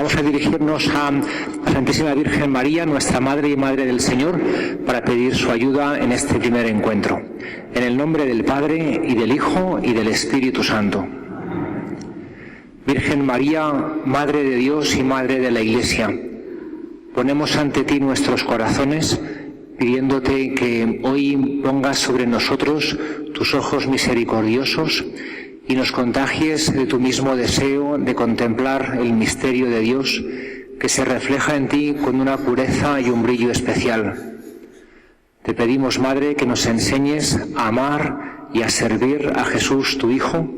vamos a dirigirnos a la Santísima Virgen María, nuestra Madre y Madre del Señor, para pedir su ayuda en este primer encuentro. En el nombre del Padre, y del Hijo, y del Espíritu Santo. Virgen María, Madre de Dios y Madre de la Iglesia, ponemos ante ti nuestros corazones, pidiéndote que hoy pongas sobre nosotros tus ojos misericordiosos y nos contagies de tu mismo deseo de contemplar el misterio de Dios que se refleja en ti con una pureza y un brillo especial. Te pedimos, Madre, que nos enseñes a amar y a servir a Jesús, tu Hijo,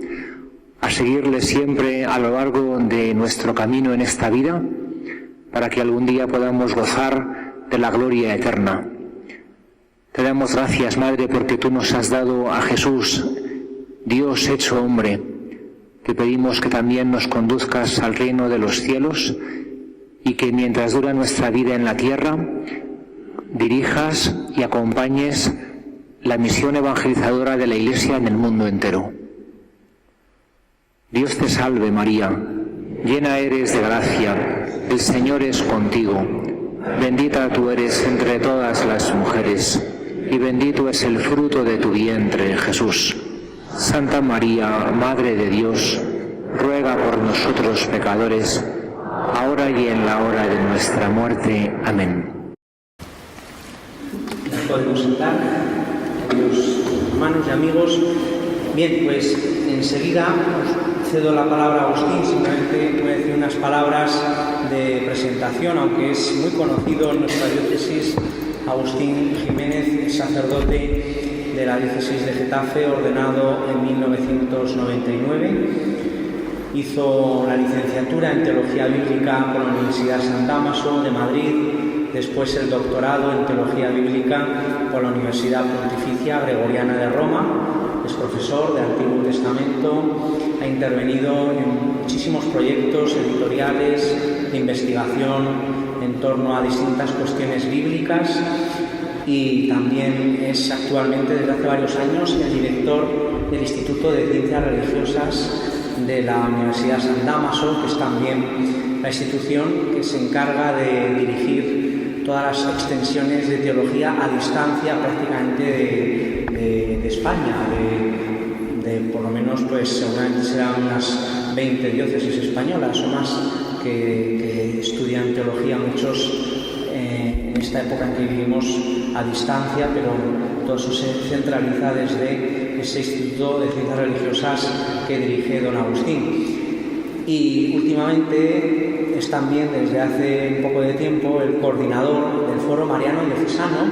a seguirle siempre a lo largo de nuestro camino en esta vida, para que algún día podamos gozar de la gloria eterna. Te damos gracias, Madre, porque tú nos has dado a Jesús, Dios hecho hombre. Te pedimos que también nos conduzcas al reino de los cielos y que mientras dura nuestra vida en la tierra, dirijas y acompañes la misión evangelizadora de la Iglesia en el mundo entero. Dios te salve, María, llena eres de gracia, el Señor es contigo. Bendita tú eres entre todas las mujeres, y bendito es el fruto de tu vientre, Jesús. Santa María, Madre de Dios, ruega por nosotros pecadores, ahora y en la hora de nuestra muerte. Amén. Nos podemos sentar, queridos hermanos y amigos. Bien, pues enseguida os cedo la palabra a Agustín. Simplemente voy a decir unas palabras de presentación, aunque es muy conocido en nuestra diócesis. Agustín Jiménez, sacerdote de la diócesis de Getafe, ordenado en 1999. Hizo la licenciatura en Teología Bíblica por la Universidad San Dámaso de Madrid, después el doctorado en Teología Bíblica por la Universidad Pontificia Gregoriana de Roma. Es profesor de Antiguo Testamento, ha intervenido en muchísimos proyectos editoriales de investigación en torno a distintas cuestiones bíblicas y también es actualmente, desde hace varios años, el director del Instituto de Ciencias Religiosas de la Universidad San Dámaso, que es también la institución que se encarga de dirigir todas las extensiones de teología a distancia prácticamente de España, de por lo menos, pues seguramente serán unas 20 diócesis españolas o más que estudian teología, muchos en esta época en que vivimos a distancia, pero todo eso se centraliza desde ese Instituto de Ciencias Religiosas que dirige don Agustín. Y últimamente es también, desde hace un poco de tiempo, el coordinador del Foro Mariano Diocesano,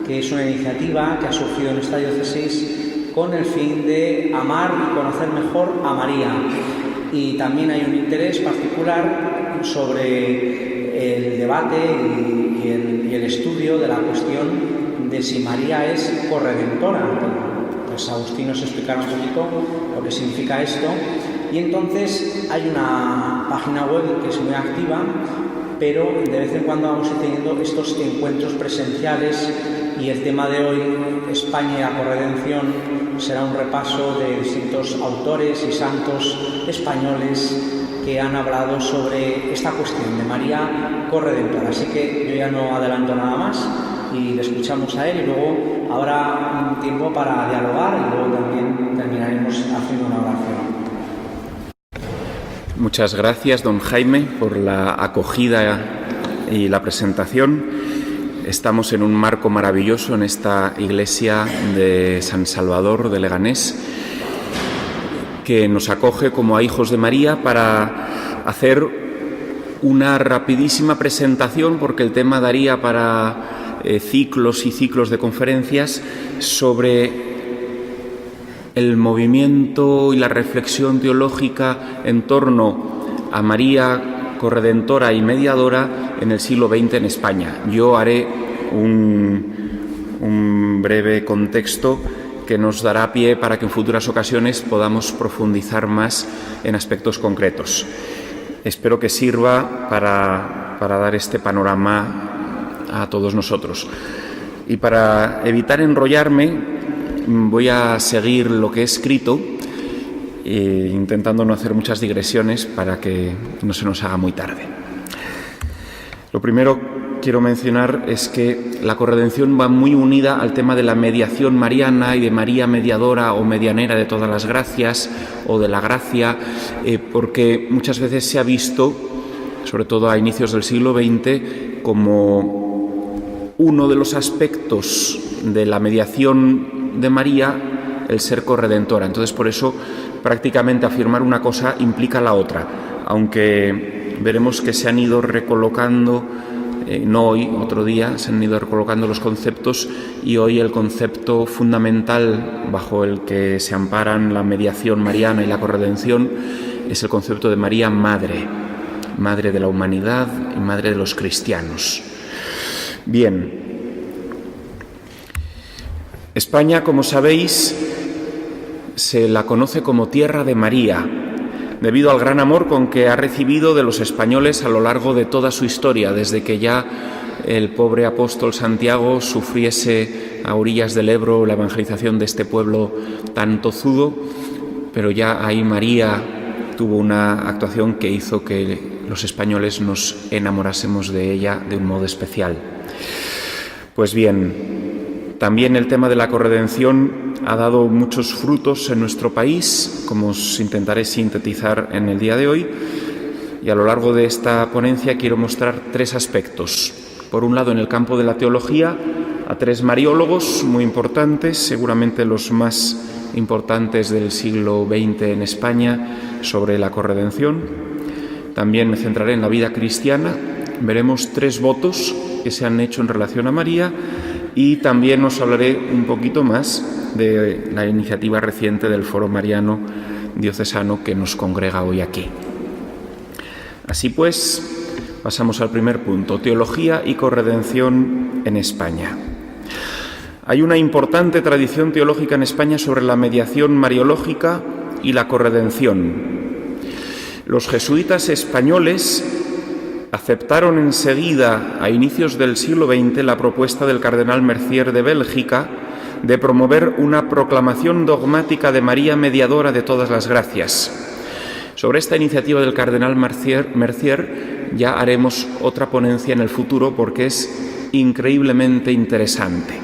que es una iniciativa que ha surgido en esta diócesis con el fin de amar y conocer mejor a María. Y también hay un interés particular sobre el debate y el estudio de la cuestión de si María es corredentora. Pues Agustín nos explicará un poquito lo que significa esto. Y entonces hay una página web que es muy activa, pero de vez en cuando vamos a ir teniendo estos encuentros presenciales y el tema de hoy, España y la corredención, será un repaso de distintos autores y santos españoles que han hablado sobre esta cuestión de María corredentora. Así que yo ya no adelanto nada más y le escuchamos a él y luego habrá un tiempo para dialogar y luego también terminaremos haciendo una oración. Muchas gracias, don Jaime, por la acogida y la presentación. Estamos en un marco maravilloso en esta iglesia de San Salvador de Leganés, que nos acoge como a hijos de María para hacer una rapidísima presentación, porque el tema daría para ciclos y ciclos de conferencias sobre el movimiento y la reflexión teológica en torno a María corredentora y mediadora en el siglo XX en España. Yo haré un breve contexto que nos dará pie para que en futuras ocasiones podamos profundizar más en aspectos concretos. Espero que sirva para dar este panorama a todos nosotros. Y para evitar enrollarme, voy a seguir lo que he escrito intentando no hacer muchas digresiones para que no se nos haga muy tarde. Lo primero quiero mencionar es que la corredención va muy unida al tema de la mediación mariana y de María mediadora o medianera de todas las gracias o de la gracia, porque muchas veces se ha visto, sobre todo a inicios del siglo XX, como uno de los aspectos de la mediación de María el ser corredentora. Entonces, por eso, prácticamente afirmar una cosa implica la otra, aunque veremos que se han ido recolocando, no hoy, otro día, se han ido recolocando los conceptos, y hoy el concepto fundamental bajo el que se amparan la mediación mariana y la corredención es el concepto de María Madre, Madre de la humanidad y Madre de los cristianos. Bien, España, como sabéis, se la conoce como Tierra de María, debido al gran amor con que ha recibido de los españoles a lo largo de toda su historia, desde que ya el pobre apóstol Santiago sufriese a orillas del Ebro la evangelización de este pueblo tan tozudo, pero ya ahí María tuvo una actuación que hizo que los españoles nos enamorásemos de ella de un modo especial. Pues bien, también el tema de la corredención ha dado muchos frutos en nuestro país, como os intentaré sintetizar en el día de hoy, y a lo largo de esta ponencia quiero mostrar tres aspectos. Por un lado, en el campo de la teología, a tres mariólogos muy importantes, seguramente los más importantes del siglo XX en España, sobre la corredención. También me centraré en la vida cristiana. Veremos tres votos que se han hecho en relación a María, y también os hablaré un poquito más de la iniciativa reciente del Foro Mariano Diocesano que nos congrega hoy aquí. Así pues, pasamos al primer punto: teología y corredención en España. Hay una importante tradición teológica en España sobre la mediación mariológica y la corredención. Los jesuitas españoles aceptaron enseguida, a inicios del siglo XX, la propuesta del cardenal Mercier de Bélgica de promover una proclamación dogmática de María mediadora de todas las gracias. Sobre esta iniciativa del cardenal Mercier ya haremos otra ponencia en el futuro, porque es increíblemente interesante.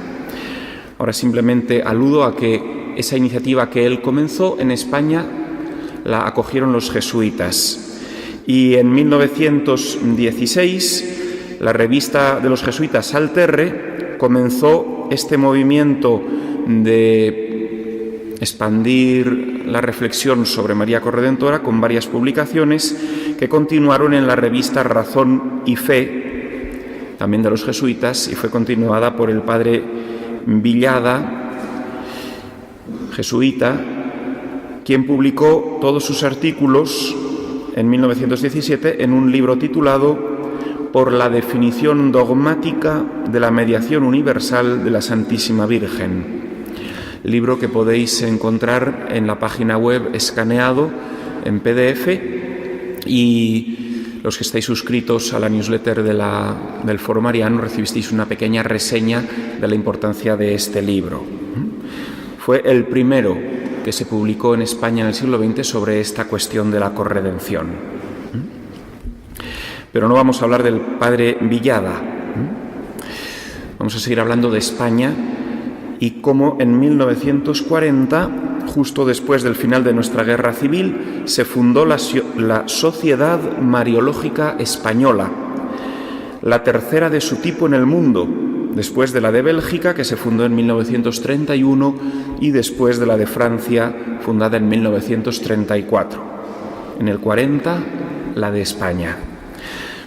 Ahora simplemente aludo a que esa iniciativa que él comenzó en España la acogieron los jesuitas. Y en 1916, la revista de los jesuitas Salterre comenzó este movimiento de expandir la reflexión sobre María Corredentora con varias publicaciones que continuaron en la revista Razón y Fe, también de los jesuitas, y fue continuada por el padre Villada, jesuita, quien publicó todos sus artículos en 1917 en un libro titulado Por la definición dogmática de la mediación universal de la Santísima Virgen, libro que podéis encontrar en la página web escaneado en PDF, y los que estáis suscritos a la newsletter del Foro Mariano recibisteis una pequeña reseña de la importancia de este libro. Fue el primero que se publicó en España en el siglo XX sobre esta cuestión de la corredención. Pero no vamos a hablar del padre Villada. Vamos a seguir hablando de España y cómo en 1940, justo después del final de nuestra guerra civil, se fundó la Sociedad Mariológica Española, la tercera de su tipo en el mundo, después de la de Bélgica, que se fundó en 1931, y después de la de Francia, fundada en 1934. En el 40, la de España.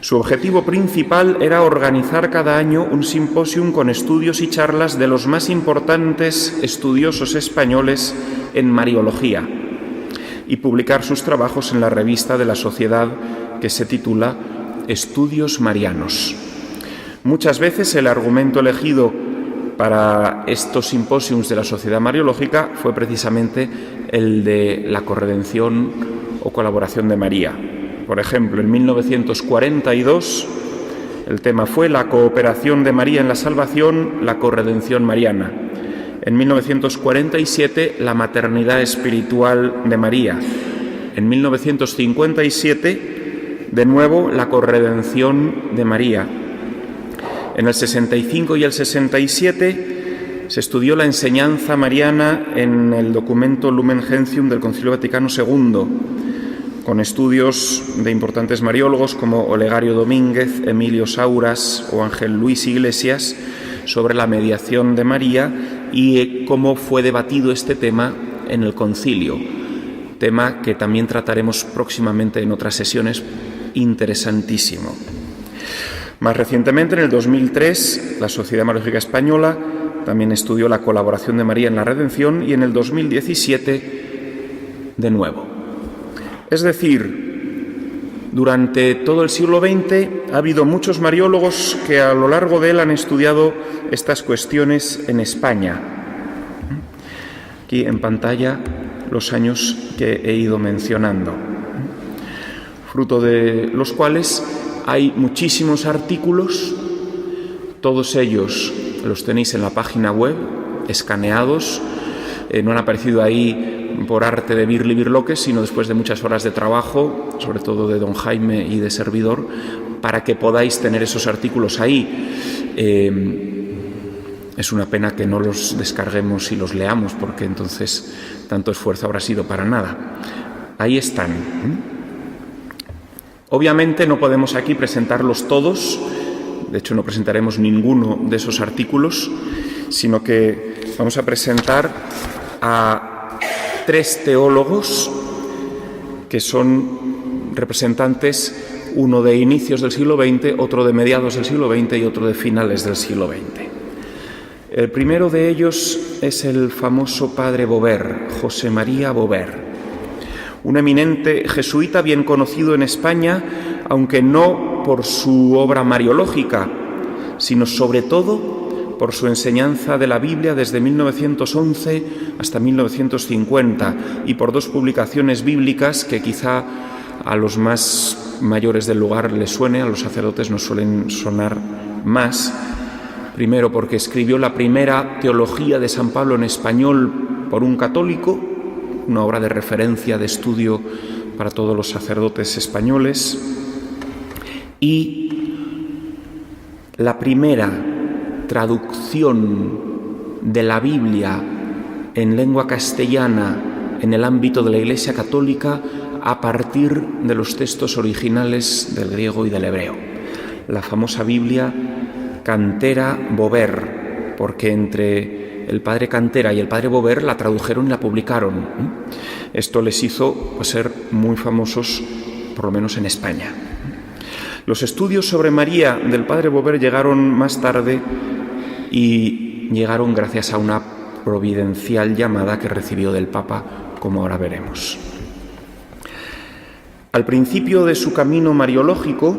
Su objetivo principal era organizar cada año un simposium con estudios y charlas de los más importantes estudiosos españoles en mariología, y publicar sus trabajos en la revista de la sociedad que se titula Estudios Marianos. Muchas veces el argumento elegido para estos simposiums de la Sociedad Mariológica fue precisamente el de la corredención o colaboración de María. Por ejemplo, en 1942 el tema fue la cooperación de María en la salvación, la corredención mariana. En 1947, la maternidad espiritual de María. En 1957, de nuevo, la corredención de María. En el 65 y el 67 se estudió la enseñanza mariana en el documento Lumen Gentium del Concilio Vaticano II, con estudios de importantes mariólogos como Olegario Domínguez, Emilio Sauras o Ángel Luis Iglesias sobre la mediación de María y cómo fue debatido este tema en el concilio, tema que también trataremos próximamente en otras sesiones, interesantísimo. Más recientemente, en el 2003, la Sociedad Mariológica Española también estudió la colaboración de María en la redención y en el 2017 de nuevo. Es decir, durante todo el siglo XX ha habido muchos mariólogos que a lo largo de él han estudiado estas cuestiones en España. Aquí en pantalla los años que he ido mencionando, fruto de los cuales hay muchísimos artículos, todos ellos los tenéis en la página web, escaneados, no han aparecido ahí por arte de Birli Birloques, sino después de muchas horas de trabajo, sobre todo de don Jaime y de servidor, para que podáis tener esos artículos ahí. Es una pena que no los descarguemos y los leamos, porque entonces tanto esfuerzo habrá sido para nada. Ahí están. Obviamente no podemos aquí presentarlos todos, de hecho no presentaremos ninguno de esos artículos, sino que vamos a presentar a 3 teólogos que son representantes, uno de inicios del siglo XX, otro de mediados del siglo XX y otro de finales del siglo XX. El primero de ellos es el famoso padre Bover, José María Bover, un eminente jesuita bien conocido en España, aunque no por su obra mariológica, sino sobre todo por su enseñanza de la Biblia desde 1911 hasta 1950 y por 2 publicaciones bíblicas que quizá a los más mayores del lugar les suene, a los sacerdotes nos suelen sonar más. Primero, porque escribió la primera teología de San Pablo en español por un católico, una obra de referencia, de estudio para todos los sacerdotes españoles, y la primera traducción de la Biblia en lengua castellana en el ámbito de la Iglesia Católica a partir de los textos originales del griego y del hebreo. La famosa Biblia Cantera Bover, porque entre el padre Cantera y el padre Bover la tradujeron y la publicaron. Esto les hizo ser muy famosos, por lo menos en España. Los estudios sobre María del padre Bover llegaron más tarde y llegaron gracias a una providencial llamada que recibió del Papa, como ahora veremos. Al principio de su camino mariológico,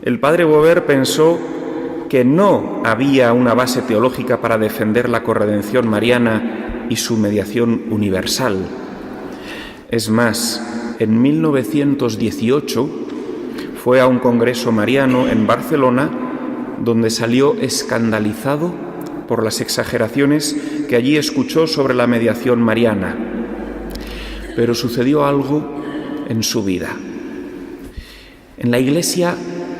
el padre Bover pensó que no había una base teológica para defender la corredención mariana y su mediación universal. Es más, en 1918 fue a un congreso mariano en Barcelona, donde salió escandalizado por las exageraciones que allí escuchó sobre la mediación mariana. Pero sucedió algo en su vida. En la Iglesia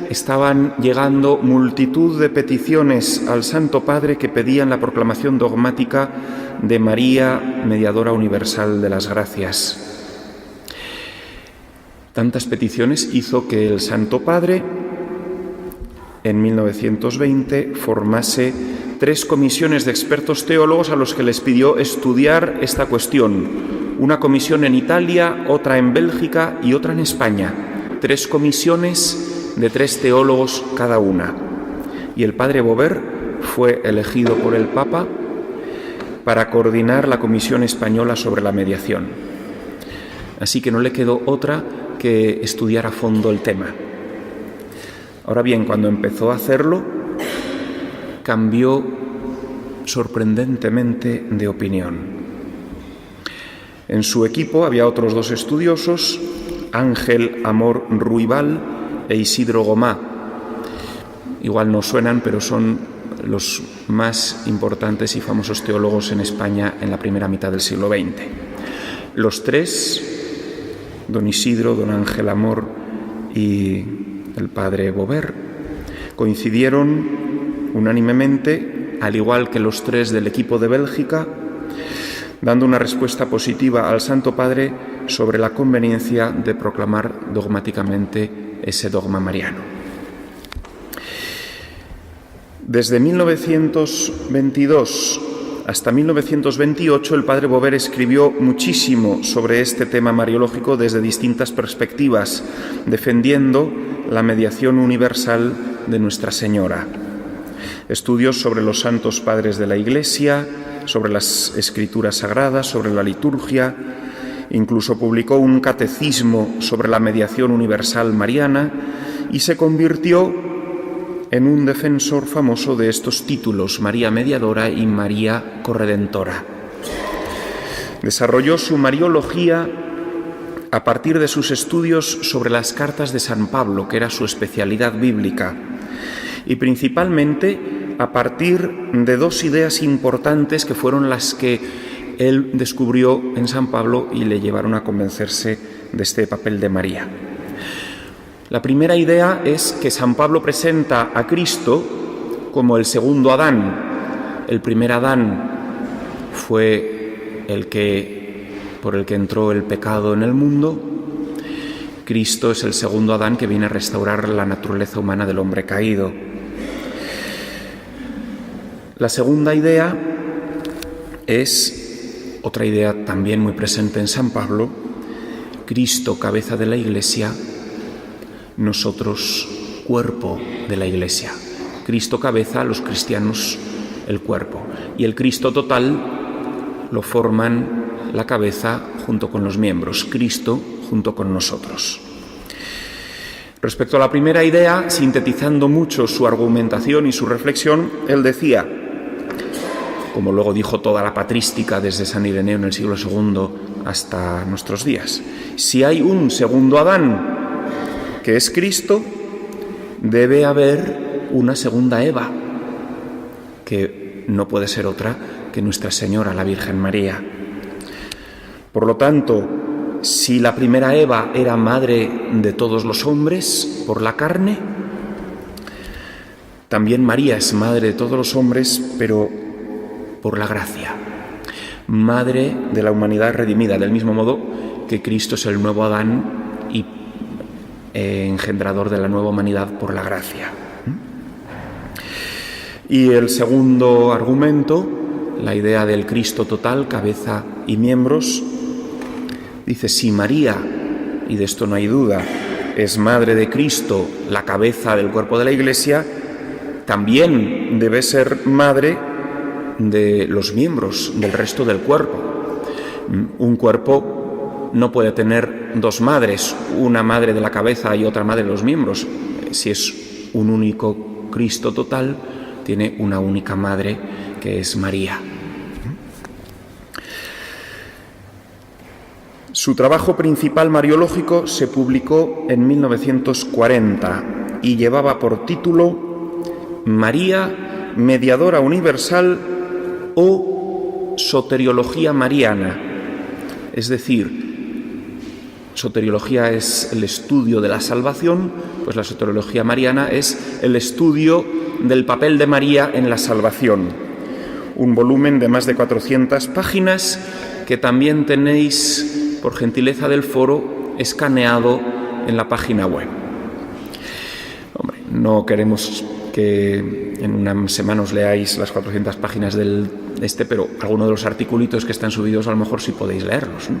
estaban llegando multitud de peticiones al Santo Padre que pedían la proclamación dogmática de María, mediadora universal de las gracias. Tantas peticiones hizo que el Santo Padre, en 1920, formase 3 comisiones de expertos teólogos a los que les pidió estudiar esta cuestión. Una comisión en Italia, otra en Bélgica y otra en España. 3 comisiones de 3 teólogos cada una. Y el padre Bover fue elegido por el Papa para coordinar la Comisión Española sobre la mediación. Así que no le quedó otra que estudiar a fondo el tema. Ahora bien, cuando empezó a hacerlo, cambió sorprendentemente de opinión. En su equipo había otros 2 estudiosos, Ángel Amor Ruibal e Isidro Gomá. Igual no suenan, pero son los más importantes y famosos teólogos en España en la primera mitad del siglo XX. Los tres, don Isidro, don Ángel Amor y el padre Bover, coincidieron unánimemente, al igual que los tres del equipo de Bélgica, dando una respuesta positiva al Santo Padre sobre la conveniencia de proclamar dogmáticamente ese dogma mariano. Desde 1922 hasta 1928 el padre Bover escribió muchísimo sobre este tema mariológico desde distintas perspectivas, defendiendo la mediación universal de Nuestra Señora. Estudios sobre los santos padres de la Iglesia, sobre las escrituras sagradas, sobre la liturgia. Incluso publicó un catecismo sobre la mediación universal mariana y se convirtió en un defensor famoso de estos títulos, María Mediadora y María Corredentora. Desarrolló su mariología a partir de sus estudios sobre las cartas de San Pablo, que era su especialidad bíblica, y principalmente a partir de dos ideas importantes que fueron las que él descubrió en San Pablo y le llevaron a convencerse de este papel de María. La primera idea es que San Pablo presenta a Cristo como el segundo Adán. El primer Adán fue por el que entró el pecado en el mundo. Cristo es el segundo Adán que viene a restaurar la naturaleza humana del hombre caído. La segunda idea es otra idea también muy presente en San Pablo: Cristo, cabeza de la Iglesia, nosotros, cuerpo de la Iglesia. Cristo cabeza, los cristianos el cuerpo. Y el Cristo total lo forman la cabeza junto con los miembros, Cristo junto con nosotros. Respecto a la primera idea, sintetizando mucho su argumentación y su reflexión, él decía, como luego dijo toda la patrística desde San Ireneo en el siglo II hasta nuestros días: si hay un segundo Adán, que es Cristo, debe haber una segunda Eva, que no puede ser otra que Nuestra Señora, la Virgen María. Por lo tanto, si la primera Eva era madre de todos los hombres por la carne, también María es madre de todos los hombres, pero por la gracia, madre de la humanidad redimida, del mismo modo que Cristo es el nuevo Adán y engendrador de la nueva humanidad por la gracia. Y el segundo argumento, la idea del Cristo total, cabeza y miembros, dice: si María, y de esto no hay duda, es madre de Cristo, la cabeza del cuerpo de la Iglesia, también debe ser madre de los miembros del resto del cuerpo. Un cuerpo no puede tener dos madres, una madre de la cabeza y otra madre de los miembros. Si es un único Cristo total, tiene una única madre, que es María. Su trabajo principal mariológico se publicó en 1940 y llevaba por título María, Mediadora Universal o Soteriología Mariana. Es decir, soteriología es el estudio de la salvación, pues la soteriología mariana es el estudio del papel de María en la salvación. Un volumen de más de 400 páginas que también tenéis, por gentileza del foro, escaneado en la página web. Hombre, no queremos que en una semana os leáis las 400 páginas pero algunos de los articulitos que están subidos a lo mejor sí podéis leerlos, ¿no?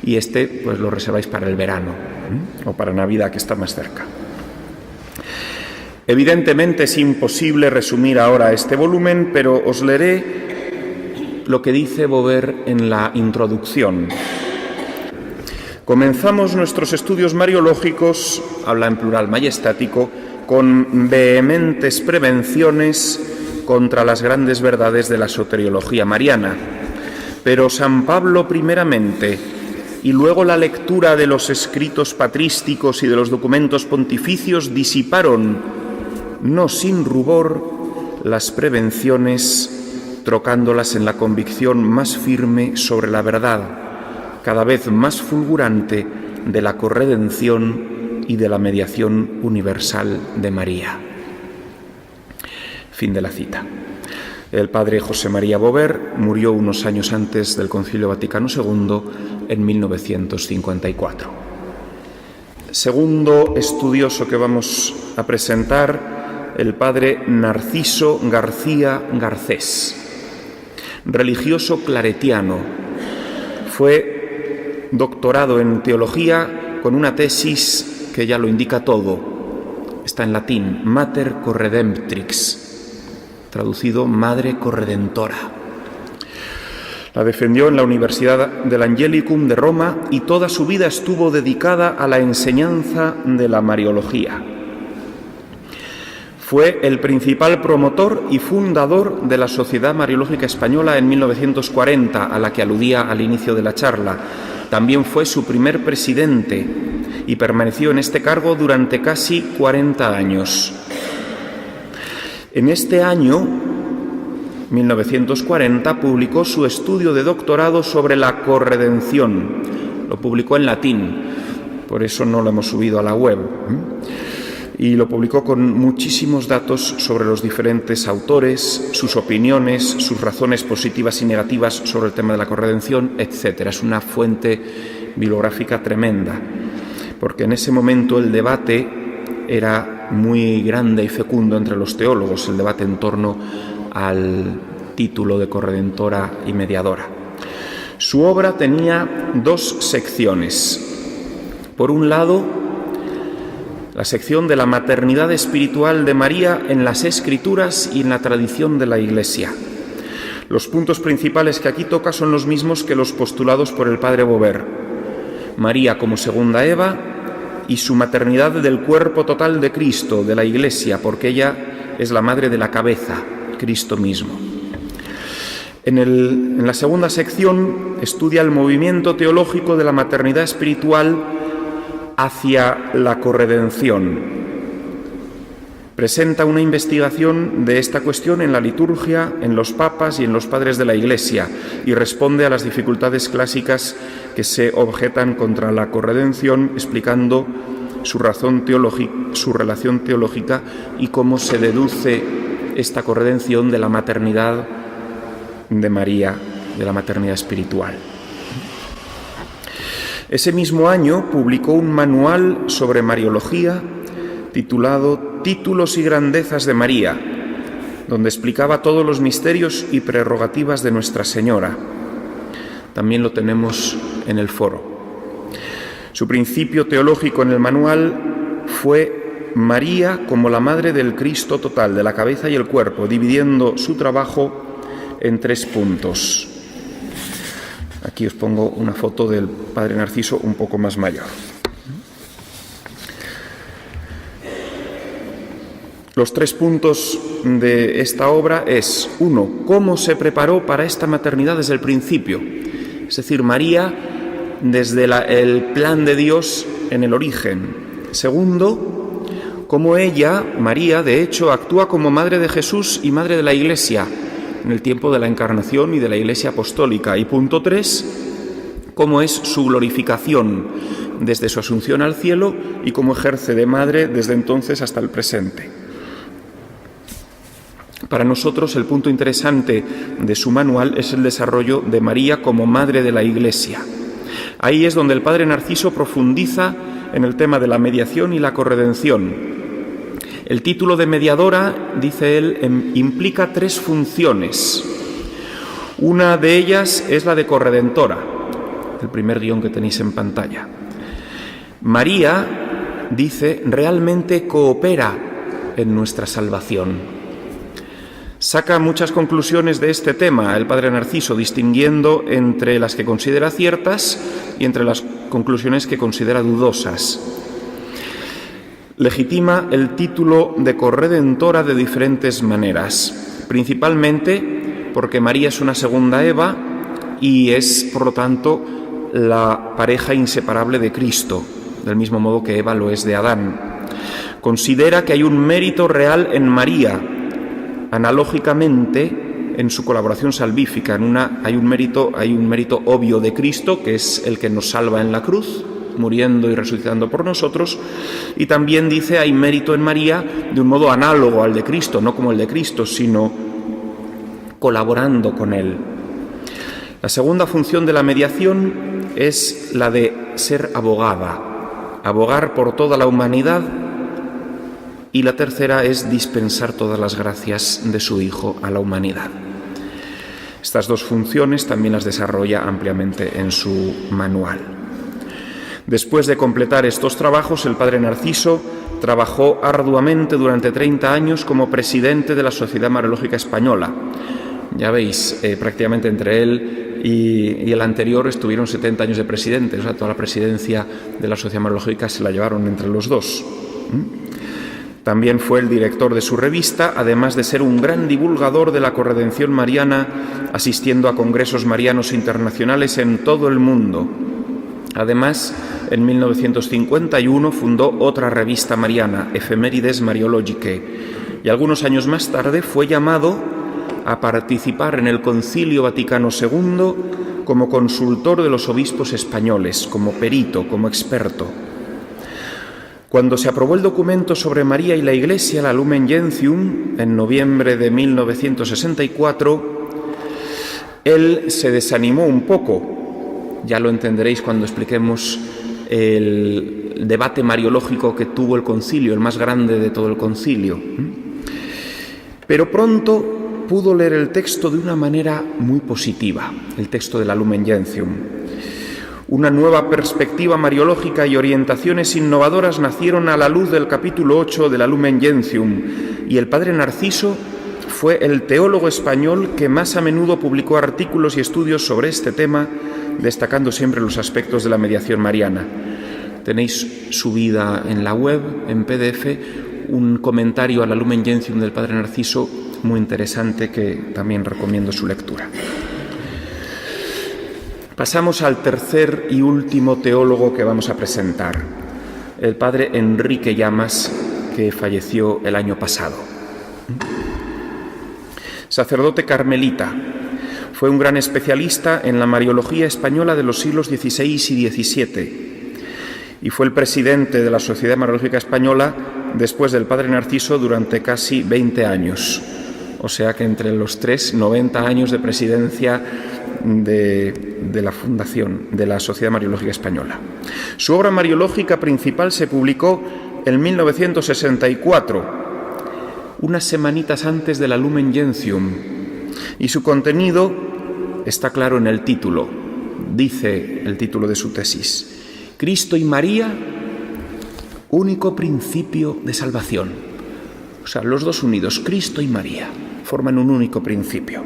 Y pues lo reserváis para el verano, ¿no? O para Navidad, que está más cerca. Evidentemente es imposible resumir ahora este volumen, pero os leeré lo que dice Bover en la introducción. Comenzamos nuestros estudios mariológicos, habla en plural majestático, con vehementes prevenciones contra las grandes verdades de la soteriología mariana. Pero San Pablo primeramente, y luego la lectura de los escritos patrísticos y de los documentos pontificios, disiparon, no sin rubor, las prevenciones, trocándolas en la convicción más firme sobre la verdad, cada vez más fulgurante, de la corredención y de la mediación universal de María. Fin de la cita. El padre José María Bover murió unos años antes del Concilio Vaticano II, en 1954. Segundo estudioso que vamos a presentar, el padre Narciso García Garcés, religioso claretiano. Fue doctorado en teología con una tesis que ya lo indica todo. Está en latín, Mater Corredemptrix, traducido Madre Corredentora. La defendió en la Universidad del Angelicum de Roma y toda su vida estuvo dedicada a la enseñanza de la Mariología. Fue el principal promotor y fundador de la Sociedad Mariológica Española en 1940, a la que aludía al inicio de la charla. También fue su primer presidente y permaneció en este cargo durante casi 40 años. En este año, 1940, publicó su estudio de doctorado sobre la corredención. Lo publicó en latín, por eso no lo hemos subido a la web. Y lo publicó con muchísimos datos sobre los diferentes autores, sus opiniones, sus razones positivas y negativas sobre el tema de la corredención, etc. Es una fuente bibliográfica tremenda, porque en ese momento el debate era muy grande y fecundo entre los teólogos, el debate en torno al título de corredentora y mediadora. Su obra tenía dos secciones. Por un lado, la sección de la maternidad espiritual de María en las Escrituras y en la tradición de la Iglesia. Los puntos principales que aquí toca son los mismos que los postulados por el padre Bover. María como segunda Eva y su maternidad del cuerpo total de Cristo, de la Iglesia, porque ella es la madre de la cabeza, Cristo mismo. En la segunda sección estudia el movimiento teológico de la maternidad espiritual hacia la corredención. Presenta una investigación de esta cuestión en la liturgia, en los papas y en los padres de la Iglesia, y responde a las dificultades clásicas que se objetan contra la corredención, explicando su relación teológica y cómo se deduce esta corredención de la maternidad de María, de la maternidad espiritual. Ese mismo año publicó un manual sobre Mariología titulado Títulos y grandezas de María, donde explicaba todos los misterios y prerrogativas de Nuestra Señora. También lo tenemos en el foro. Su principio teológico en el manual fue María como la madre del Cristo total, de la cabeza y el cuerpo, dividiendo su trabajo en 3 puntos. Aquí os pongo una foto del padre Narciso un poco más mayor. Los 3 puntos de esta obra es, 1, cómo se preparó para esta maternidad desde el principio. Es decir, María desde el plan de Dios en el origen. 2, cómo ella, María, de hecho, actúa como madre de Jesús y madre de la Iglesia en el tiempo de la Encarnación y de la Iglesia Apostólica. Y 3, cómo es su glorificación desde su asunción al cielo y cómo ejerce de madre desde entonces hasta el presente. Para nosotros el punto interesante de su manual es el desarrollo de María como madre de la Iglesia. Ahí es donde el padre Narciso profundiza en el tema de la mediación y la corredención. El título de mediadora, dice él, implica 3 funciones. Una de ellas es la de corredentora, el primer guión que tenéis en pantalla. María, dice, realmente coopera en nuestra salvación. Saca muchas conclusiones de este tema el padre Narciso, distinguiendo entre las que considera ciertas y entre las conclusiones que considera dudosas. Legitima el título de corredentora de diferentes maneras, principalmente porque María es una segunda Eva y es, por lo tanto, la pareja inseparable de Cristo, del mismo modo que Eva lo es de Adán. Considera que hay un mérito real en María, analógicamente, en su colaboración salvífica, hay un mérito obvio de Cristo, que es el que nos salva en la cruz, muriendo y resucitando por nosotros, y también dice hay mérito en María de un modo análogo al de Cristo, no como el de Cristo, sino colaborando con Él. La segunda función de la mediación es la de ser abogada, abogar por toda la humanidad, y la tercera es dispensar todas las gracias de su Hijo a la humanidad. Estas dos funciones también las desarrolla ampliamente en su manual. Después de completar estos trabajos, el padre Narciso trabajó arduamente durante 30 años como presidente de la Sociedad Mariológica Española. Ya veis, prácticamente entre él y el anterior estuvieron 70 años de presidente, o sea, toda la presidencia de la Sociedad Mariológica se la llevaron entre los dos. También fue el director de su revista, además de ser un gran divulgador de la corredención mariana, asistiendo a congresos marianos internacionales en todo el mundo. Además, en 1951 fundó otra revista mariana, Efemérides Mariologicae, y algunos años más tarde fue llamado a participar en el Concilio Vaticano II como consultor de los obispos españoles, como perito, como experto. Cuando se aprobó el documento sobre María y la Iglesia, la Lumen Gentium, en noviembre de 1964, él se desanimó un poco. Ya lo entenderéis cuando expliquemos el debate mariológico que tuvo el concilio, el más grande de todo el concilio. Pero pronto pudo leer el texto de una manera muy positiva, el texto de la Lumen Gentium. Una nueva perspectiva mariológica y orientaciones innovadoras nacieron a la luz del capítulo 8 de la Lumen Gentium, y el padre Narciso fue el teólogo español que más a menudo publicó artículos y estudios sobre este tema, destacando siempre los aspectos de la mediación mariana. Tenéis subida en la web, en PDF, un comentario a la Lumen Gentium del padre Narciso muy interesante que también recomiendo su lectura. Pasamos al tercer y último teólogo que vamos a presentar, el padre Enrique Llamas, que falleció el año pasado. Sacerdote carmelita, fue un gran especialista en la mariología española de los siglos XVI y XVII y fue el presidente de la Sociedad Mariológica Española después del padre Narciso durante casi 20 años. O sea que entre los tres, 90 años de presidencia de la fundación de la Sociedad Mariológica Española. Su obra mariológica principal se publicó en 1964, unas semanitas antes de la Lumen Gentium, y su contenido está claro en el título. Dice el título de su tesis: Cristo y María, único principio de salvación. O sea, los dos unidos, Cristo y María, forman un único principio.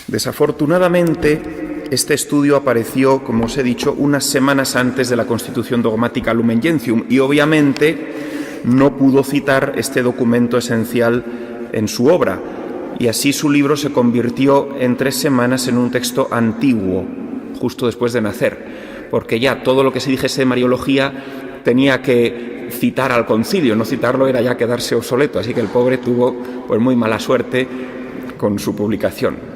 Desafortunadamente, este estudio apareció, como os he dicho, unas semanas antes de la constitución dogmática Lumen Gentium y obviamente no pudo citar este documento esencial en su obra, y así su libro se convirtió en 3 semanas en un texto antiguo, justo después de nacer, porque ya todo lo que se dijese de Mariología tenía que citar al concilio, no citarlo era ya quedarse obsoleto, así que el pobre tuvo pues muy mala suerte con su publicación.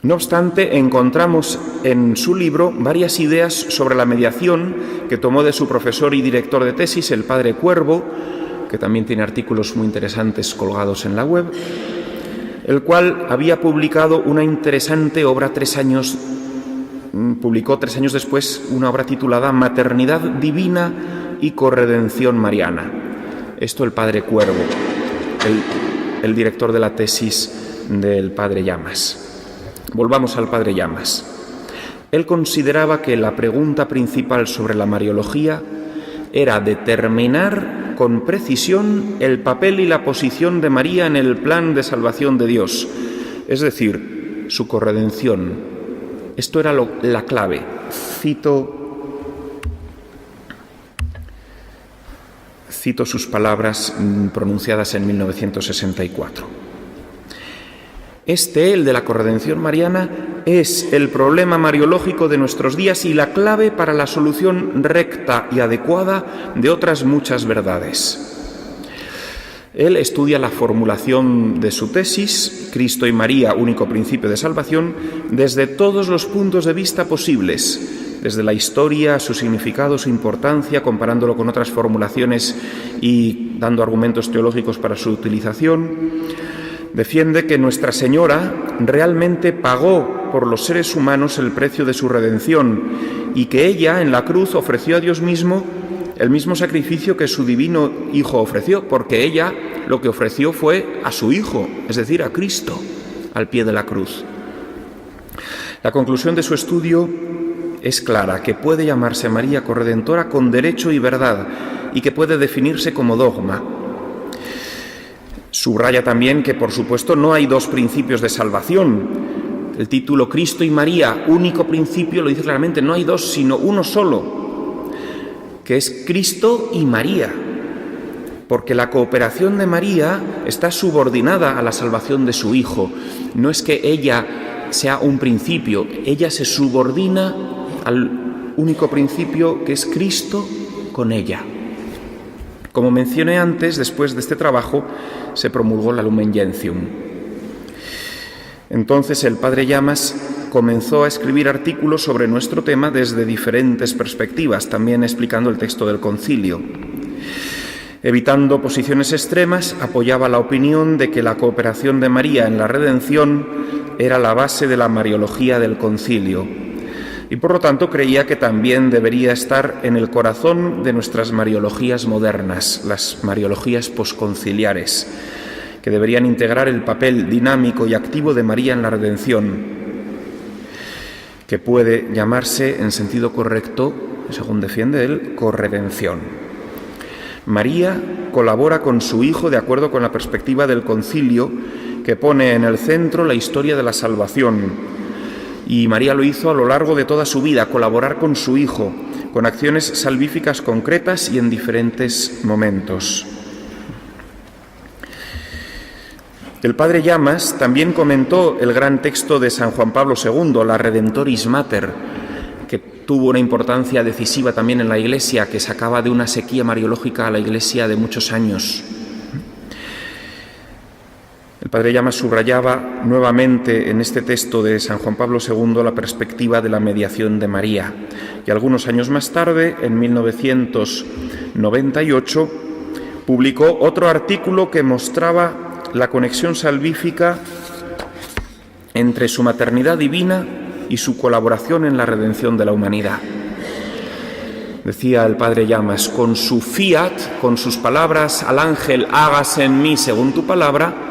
No obstante, encontramos en su libro varias ideas sobre la mediación que tomó de su profesor y director de tesis, el padre Cuervo, que también tiene artículos muy interesantes colgados en la web, el cual había publicado una interesante obra publicó 3 años después una obra titulada Maternidad Divina y Corredención Mariana. Esto el padre Cuervo, el director de la tesis del padre Llamas. Volvamos al padre Llamas. Él consideraba que la pregunta principal sobre la Mariología era determinar con precisión el papel y la posición de María en el plan de salvación de Dios, es decir, su corredención. Esto era la clave. Cito sus palabras pronunciadas en 1964. El de la corredención mariana, es el problema mariológico de nuestros días y la clave para la solución recta y adecuada de otras muchas verdades. Él estudia la formulación de su tesis, Cristo y María, único principio de salvación, desde todos los puntos de vista posibles, desde la historia, su significado, su importancia, comparándolo con otras formulaciones y dando argumentos teológicos para su utilización. Defiende que Nuestra Señora realmente pagó por los seres humanos el precio de su redención y que ella en la cruz ofreció a Dios mismo el mismo sacrificio que su divino Hijo ofreció, porque ella lo que ofreció fue a su Hijo, es decir, a Cristo, al pie de la cruz. La conclusión de su estudio es clara, que puede llamarse María corredentora con derecho y verdad y que puede definirse como dogma. Subraya también que, por supuesto, no hay dos principios de salvación. El título Cristo y María, único principio, lo dice claramente, no hay dos, sino uno solo, que es Cristo y María, porque la cooperación de María está subordinada a la salvación de su Hijo. No es que ella sea un principio, ella se subordina al único principio que es Cristo con ella. Como mencioné antes, después de este trabajo se promulgó la Lumen Gentium. Entonces el padre Llamas comenzó a escribir artículos sobre nuestro tema desde diferentes perspectivas, también explicando el texto del concilio. Evitando posiciones extremas, apoyaba la opinión de que la cooperación de María en la redención era la base de la mariología del concilio y por lo tanto creía que también debería estar en el corazón de nuestras mariologías modernas, las mariologías posconciliares, que deberían integrar el papel dinámico y activo de María en la redención, que puede llamarse en sentido correcto, según defiende él, corredención. María colabora con su Hijo de acuerdo con la perspectiva del concilio, que pone en el centro la historia de la salvación. Y María lo hizo a lo largo de toda su vida, colaborar con su Hijo, con acciones salvíficas concretas y en diferentes momentos. El padre Llamas también comentó el gran texto de San Juan Pablo II, la Redemptoris Mater, que tuvo una importancia decisiva también en la Iglesia, que sacaba de una sequía mariológica a la Iglesia de muchos años. El padre Llamas subrayaba nuevamente en este texto de San Juan Pablo II la perspectiva de la mediación de María. Y algunos años más tarde, en 1998, publicó otro artículo que mostraba la conexión salvífica entre su maternidad divina y su colaboración en la redención de la humanidad. Decía el padre Llamas, con su fiat, con sus palabras al ángel, hágase en mí según tu palabra,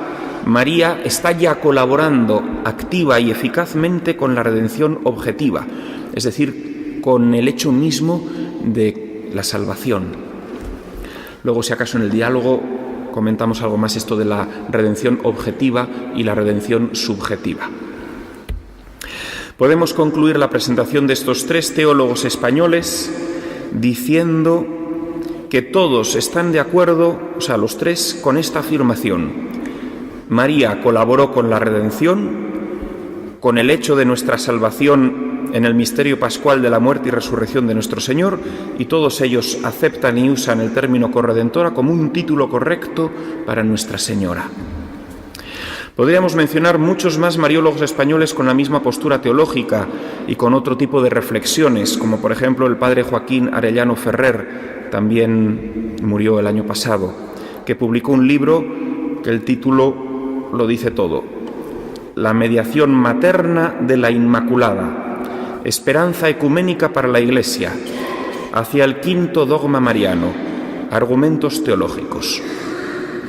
María está ya colaborando activa y eficazmente con la redención objetiva, es decir, con el hecho mismo de la salvación. Luego, si acaso en el diálogo comentamos algo más esto de la redención objetiva y la redención subjetiva. Podemos concluir la presentación de estos tres teólogos españoles diciendo que todos están de acuerdo, o sea, los tres, con esta afirmación. María colaboró con la redención, con el hecho de nuestra salvación en el misterio pascual de la muerte y resurrección de nuestro Señor, y todos ellos aceptan y usan el término corredentora como un título correcto para Nuestra Señora. Podríamos mencionar muchos más mariólogos españoles con la misma postura teológica y con otro tipo de reflexiones, como por ejemplo el padre Joaquín Arellano Ferrer, también murió el año pasado, que publicó un libro que el título lo dice todo: La mediación materna de la Inmaculada, esperanza ecuménica para la Iglesia, hacia el quinto dogma mariano, argumentos teológicos.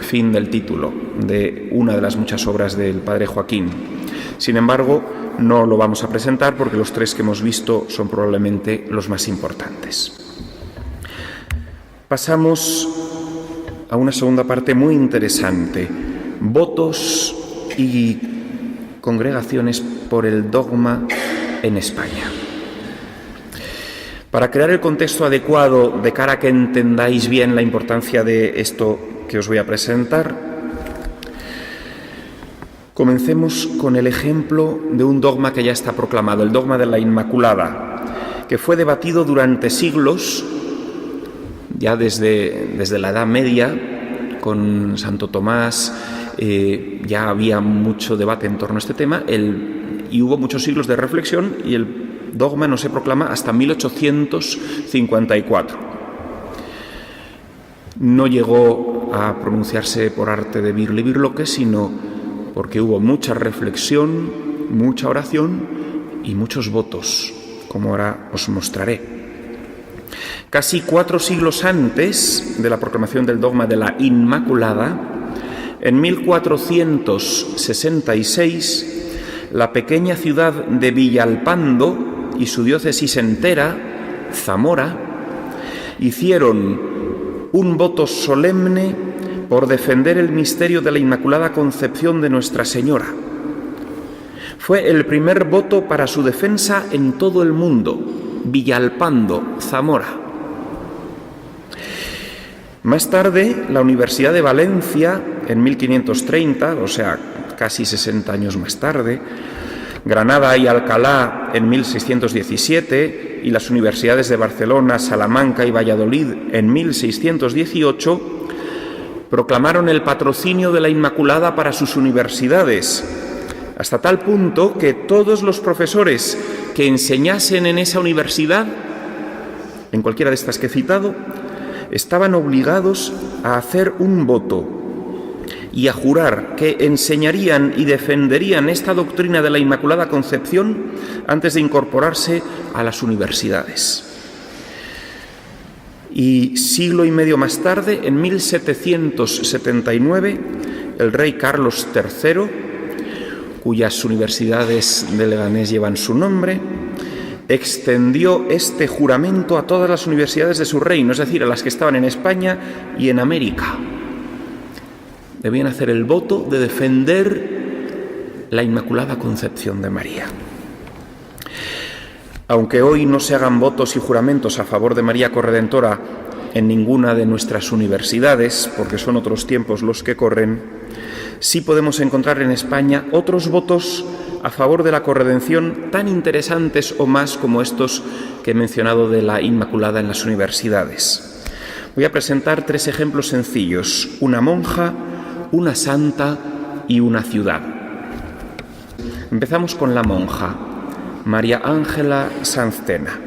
Fin del título de una de las muchas obras del padre Joaquín. Sin embargo, no lo vamos a presentar porque los tres que hemos visto son probablemente los más importantes. Pasamos a una segunda parte muy interesante: votos y congregaciones por el dogma en España. Para crear el contexto adecuado de cara a que entendáis bien la importancia de esto que os voy a presentar, Comencemos con el ejemplo de un dogma que ya está proclamado, el dogma de la Inmaculada, que fue debatido durante siglos, ya desde la Edad Media, con Santo Tomás, ya había mucho debate en torno a este tema, y hubo muchos siglos de reflexión, y el dogma no se proclama hasta 1854. No llegó a pronunciarse por arte de Birlibirloque, sino porque hubo mucha reflexión, mucha oración y muchos votos, como ahora os mostraré. Casi 4 siglos antes de la proclamación del dogma de la Inmaculada, en 1466, la pequeña ciudad de Villalpando y su diócesis entera, Zamora, hicieron un voto solemne por defender el misterio de la Inmaculada Concepción de Nuestra Señora. Fue el primer voto para su defensa en todo el mundo, Villalpando, Zamora. Más tarde, la Universidad de Valencia, en 1530, o sea, casi 60 años más tarde, Granada y Alcalá en 1617 y las universidades de Barcelona, Salamanca y Valladolid en 1618 proclamaron el patrocinio de la Inmaculada para sus universidades, hasta tal punto que todos los profesores que enseñasen en esa universidad, en cualquiera de estas que he citado, estaban obligados a hacer un voto y a jurar que enseñarían y defenderían esta doctrina de la Inmaculada Concepción antes de incorporarse a las universidades. Y siglo y medio más tarde, en 1779, el rey Carlos III, cuyas universidades de Leganés llevan su nombre, extendió este juramento a todas las universidades de su reino, es decir, a las que estaban en España y en América. Debían hacer el voto de defender la Inmaculada Concepción de María. Aunque hoy no se hagan votos y juramentos a favor de María Corredentora en ninguna de nuestras universidades, porque son otros tiempos los que corren, sí podemos encontrar en España otros votos a favor de la corredención tan interesantes o más como estos que he mencionado de la Inmaculada en las universidades. Voy a presentar 3 ejemplos sencillos: una monja, una santa y una ciudad. Empezamos con la monja, María Ángela Sanztena.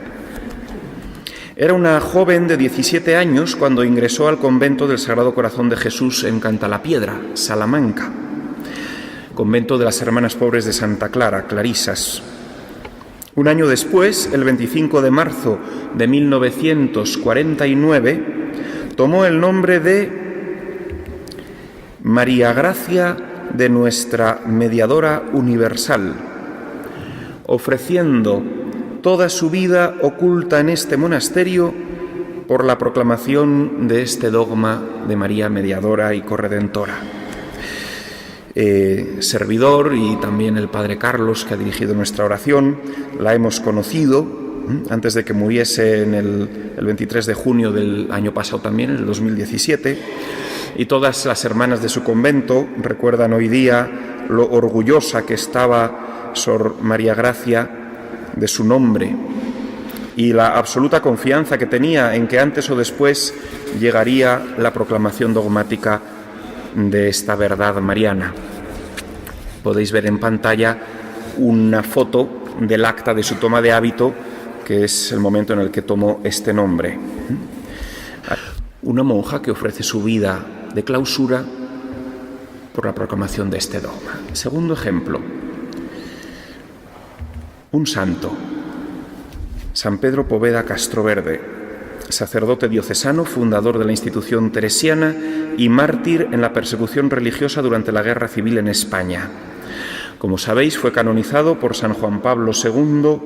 Era una joven de 17 años cuando ingresó al convento del Sagrado Corazón de Jesús en Cantalapiedra, Salamanca, convento de las Hermanas Pobres de Santa Clara, clarisas. Un año después, el 25 de marzo de 1949, tomó el nombre de María Gracia de Nuestra Mediadora Universal, ofreciendo toda su vida oculta en este monasterio por la proclamación de este dogma de María Mediadora y Corredentora. Servidor y también el Padre Carlos, que ha dirigido nuestra oración, la hemos conocido antes de que muriese en el 23 de junio del año pasado también, en el 2017, y todas las hermanas de su convento recuerdan hoy día lo orgullosa que estaba Sor María Gracia de su nombre y la absoluta confianza que tenía en que antes o después llegaría la proclamación dogmática de esta verdad mariana. Podéis ver en pantalla una foto del acta de su toma de hábito, que es el momento en el que tomó este nombre. Una monja que ofrece su vida de clausura por la proclamación de este dogma. Segundo ejemplo, un santo, San Pedro Poveda Castroverde, sacerdote diocesano, fundador de la institución teresiana y mártir en la persecución religiosa durante la Guerra Civil en España. Como sabéis, fue canonizado por San Juan Pablo II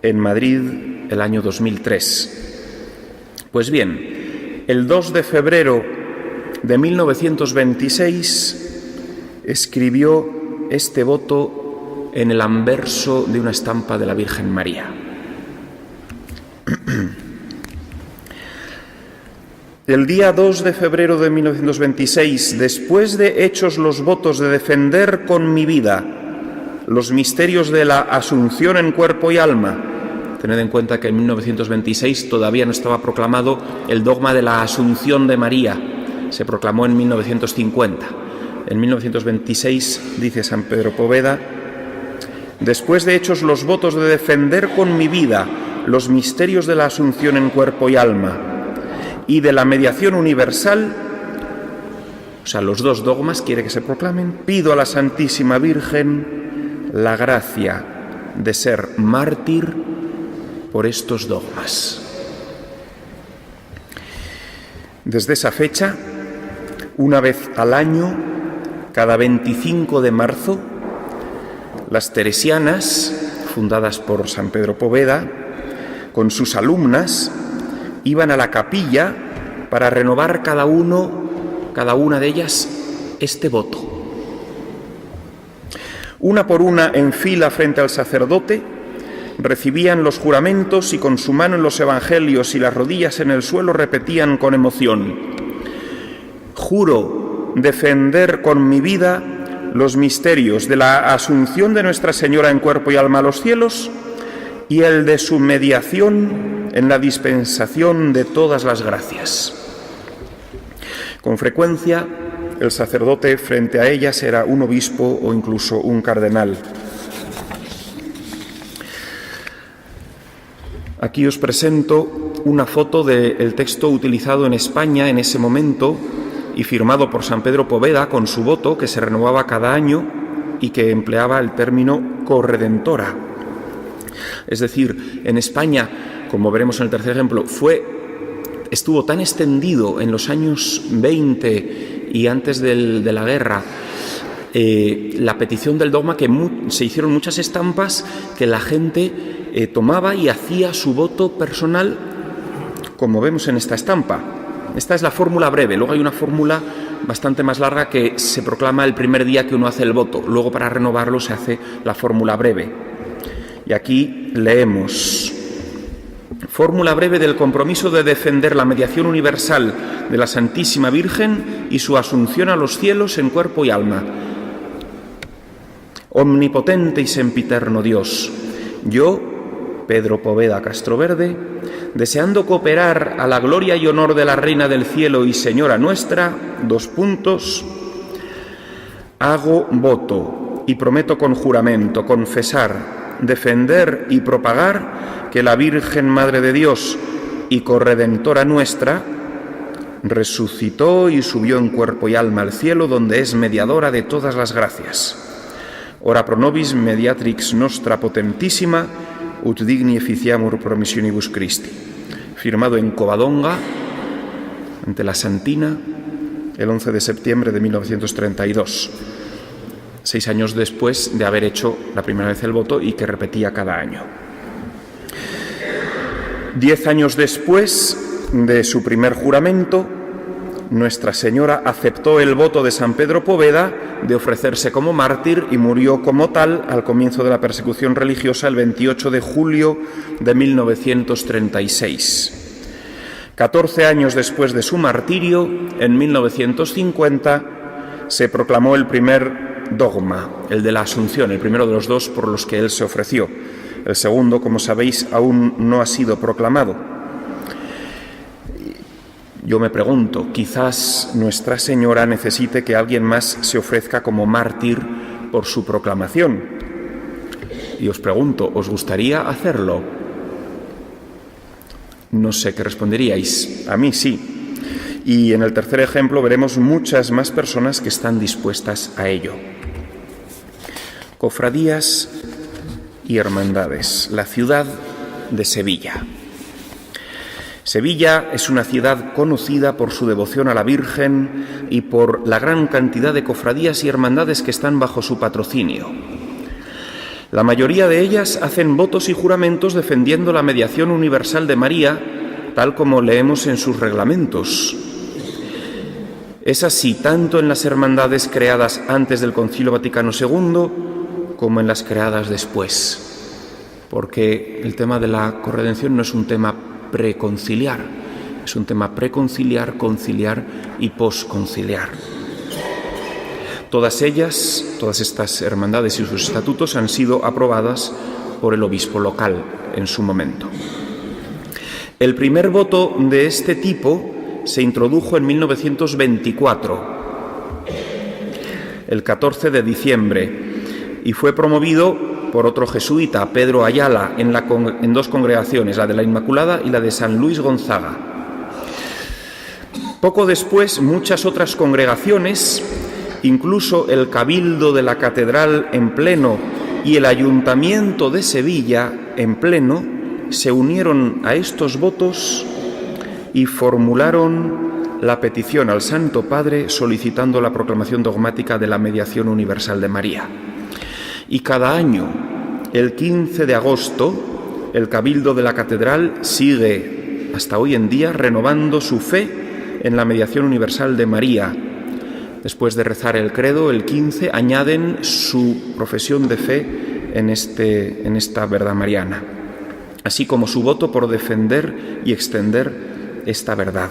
en Madrid el año 2003. Pues bien, el 2 de febrero de 1926 escribió este voto en el anverso de una estampa de la Virgen María. El día 2 de febrero de 1926, después de hechos los votos de defender con mi vida los misterios de la Asunción en cuerpo y alma, tened en cuenta que en 1926 todavía no estaba proclamado el dogma de la Asunción de María, se proclamó en 1950. En 1926, dice San Pedro Poveda, después de hechos los votos de defender con mi vida los misterios de la Asunción en cuerpo y alma y de la mediación universal, o sea, los dos dogmas quiere que se proclamen, pido a la Santísima Virgen la gracia de ser mártir por estos dogmas. Desde esa fecha, una vez al año, cada 25 de marzo, las teresianas, fundadas por San Pedro Poveda, con sus alumnas, iban a la capilla para renovar cada una de ellas este voto. Una por una, en fila frente al sacerdote, recibían los juramentos y con su mano en los evangelios y las rodillas en el suelo repetían con emoción: juro defender con mi vida los misterios de la Asunción de Nuestra Señora en cuerpo y alma a los cielos y el de su mediación en la dispensación de todas las gracias. Con frecuencia, el sacerdote frente a ellas era un obispo o incluso un cardenal. Aquí os presento una foto del texto utilizado en España en ese momento y firmado por San Pedro Poveda con su voto, que se renovaba cada año y que empleaba el término corredentora. Es decir, en España, como veremos en el tercer ejemplo, estuvo tan extendido en los años 20 y antes de la guerra la petición del dogma que se hicieron muchas estampas que la gente tomaba y hacía su voto personal, como vemos en esta estampa. Esta es la fórmula breve, luego hay una fórmula bastante más larga que se proclama el primer día que uno hace el voto, luego para renovarlo se hace la fórmula breve. Y aquí leemos: fórmula breve del compromiso de defender la mediación universal de la Santísima Virgen y su asunción a los cielos en cuerpo y alma. Omnipotente y sempiterno Dios, yo, Pedro Poveda Castroverde, deseando cooperar a la gloria y honor de la Reina del Cielo y Señora nuestra, hago voto y prometo con juramento confesar, defender y propagar que la Virgen Madre de Dios y corredentora nuestra resucitó y subió en cuerpo y alma al cielo, donde es mediadora de todas las gracias. Ora pro nobis mediatrix nostra potentissima, ut digni efficiamur promissionibus Christi. Firmado en Covadonga, ante la Santina, el 11 de septiembre de 1932, 6 años después de haber hecho la primera vez el voto y que repetía cada año. 10 años después de su primer juramento, Nuestra Señora aceptó el voto de San Pedro Poveda de ofrecerse como mártir y murió como tal al comienzo de la persecución religiosa el 28 de julio de 1936. 14 años después de su martirio, en 1950, se proclamó el primer dogma, el de la Asunción, el primero de los dos por los que él se ofreció. El segundo, como sabéis, aún no ha sido proclamado. Yo me pregunto, quizás Nuestra Señora necesite que alguien más se ofrezca como mártir por su proclamación. Y os pregunto, ¿os gustaría hacerlo? No sé qué responderíais. A mí sí. Y en el tercer ejemplo veremos muchas más personas que están dispuestas a ello. Cofradías y hermandades. La ciudad de Sevilla. Sevilla es una ciudad conocida por su devoción a la Virgen y por la gran cantidad de cofradías y hermandades que están bajo su patrocinio. La mayoría de ellas hacen votos y juramentos defendiendo la mediación universal de María, tal como leemos en sus reglamentos. Es así tanto en las hermandades creadas antes del Concilio Vaticano II como en las creadas después, porque el tema de la corredención no es un tema preconciliar, Es un tema preconciliar, conciliar y posconciliar. Todas ellas, todas estas hermandades y sus estatutos han sido aprobadas por el obispo local en su momento. El primer voto de este tipo se introdujo en 1924, el 14 de diciembre, y fue promovido por otro jesuita, Pedro Ayala, en dos congregaciones, la de la Inmaculada y la de San Luis Gonzaga. Poco después, muchas otras congregaciones, incluso el Cabildo de la Catedral en pleno y el Ayuntamiento de Sevilla en pleno, se unieron a estos votos y formularon la petición al Santo Padre solicitando la proclamación dogmática de la mediación universal de María. Y cada año, el 15 de agosto, el Cabildo de la Catedral sigue hasta hoy en día renovando su fe en la mediación universal de María. Después de rezar el credo, el 15 añaden su profesión de fe en esta verdad mariana, así como su voto por defender y extender esta verdad.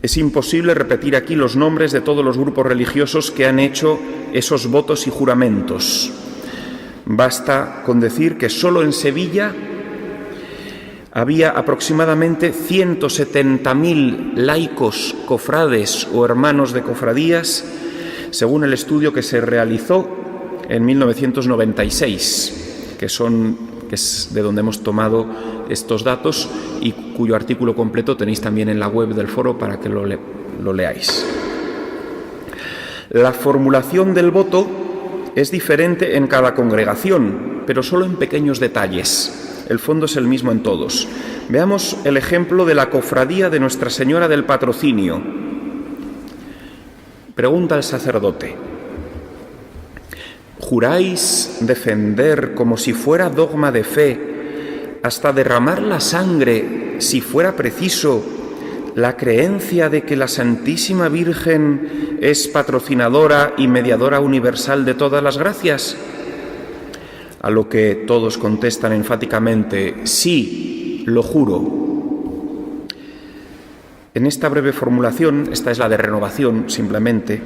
Es imposible repetir aquí los nombres de todos los grupos religiosos que han hecho esos votos y juramentos. Basta con decir que solo en Sevilla había aproximadamente 170.000 laicos, cofrades o hermanos de cofradías, según el estudio que se realizó en 1996, que es de donde hemos tomado estos datos y cuyo artículo completo tenéis también en la web del foro para que lo leáis. La formulación del voto es diferente en cada congregación, pero solo en pequeños detalles. El fondo es el mismo en todos. Veamos el ejemplo de la cofradía de Nuestra Señora del Patrocinio. Pregunta el sacerdote: ¿juráis defender como si fuera dogma de fe, hasta derramar la sangre, si fuera preciso, la creencia de que la Santísima Virgen es patrocinadora y mediadora universal de todas las gracias? A lo que todos contestan enfáticamente: sí, lo juro. En esta breve formulación, esta es la de renovación simplemente,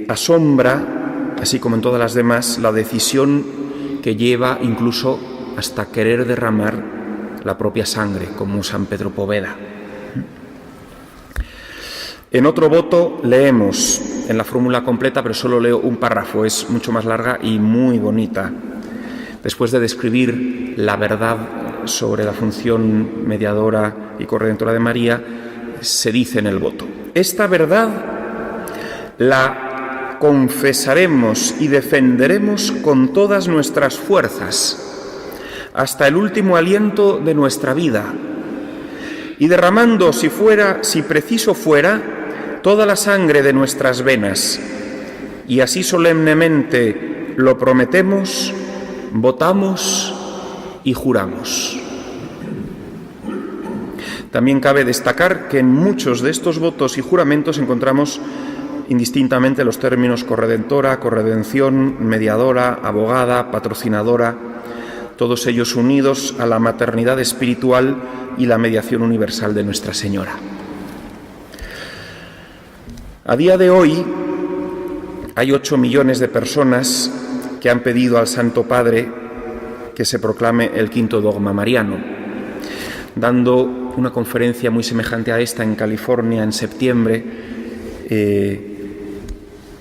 asombra, así como en todas las demás, la decisión que lleva incluso hasta querer derramar la propia sangre, como San Pedro Poveda. En otro voto leemos, en la fórmula completa, pero solo leo un párrafo, es mucho más larga y muy bonita. Después de describir la verdad sobre la función mediadora y corredentora de María, se dice en el voto: esta verdad la confesaremos y defenderemos con todas nuestras fuerzas, hasta el último aliento de nuestra vida, y derramando, si preciso fuera, toda la sangre de nuestras venas, y así solemnemente lo prometemos, votamos y juramos. También cabe destacar que en muchos de estos votos y juramentos encontramos indistintamente los términos corredentora, corredención, mediadora, abogada, patrocinadora, todos ellos unidos a la maternidad espiritual y la mediación universal de Nuestra Señora. A día de hoy hay 8 millones de personas que han pedido al Santo Padre que se proclame el quinto dogma mariano. Dando una conferencia muy semejante a esta en California en septiembre,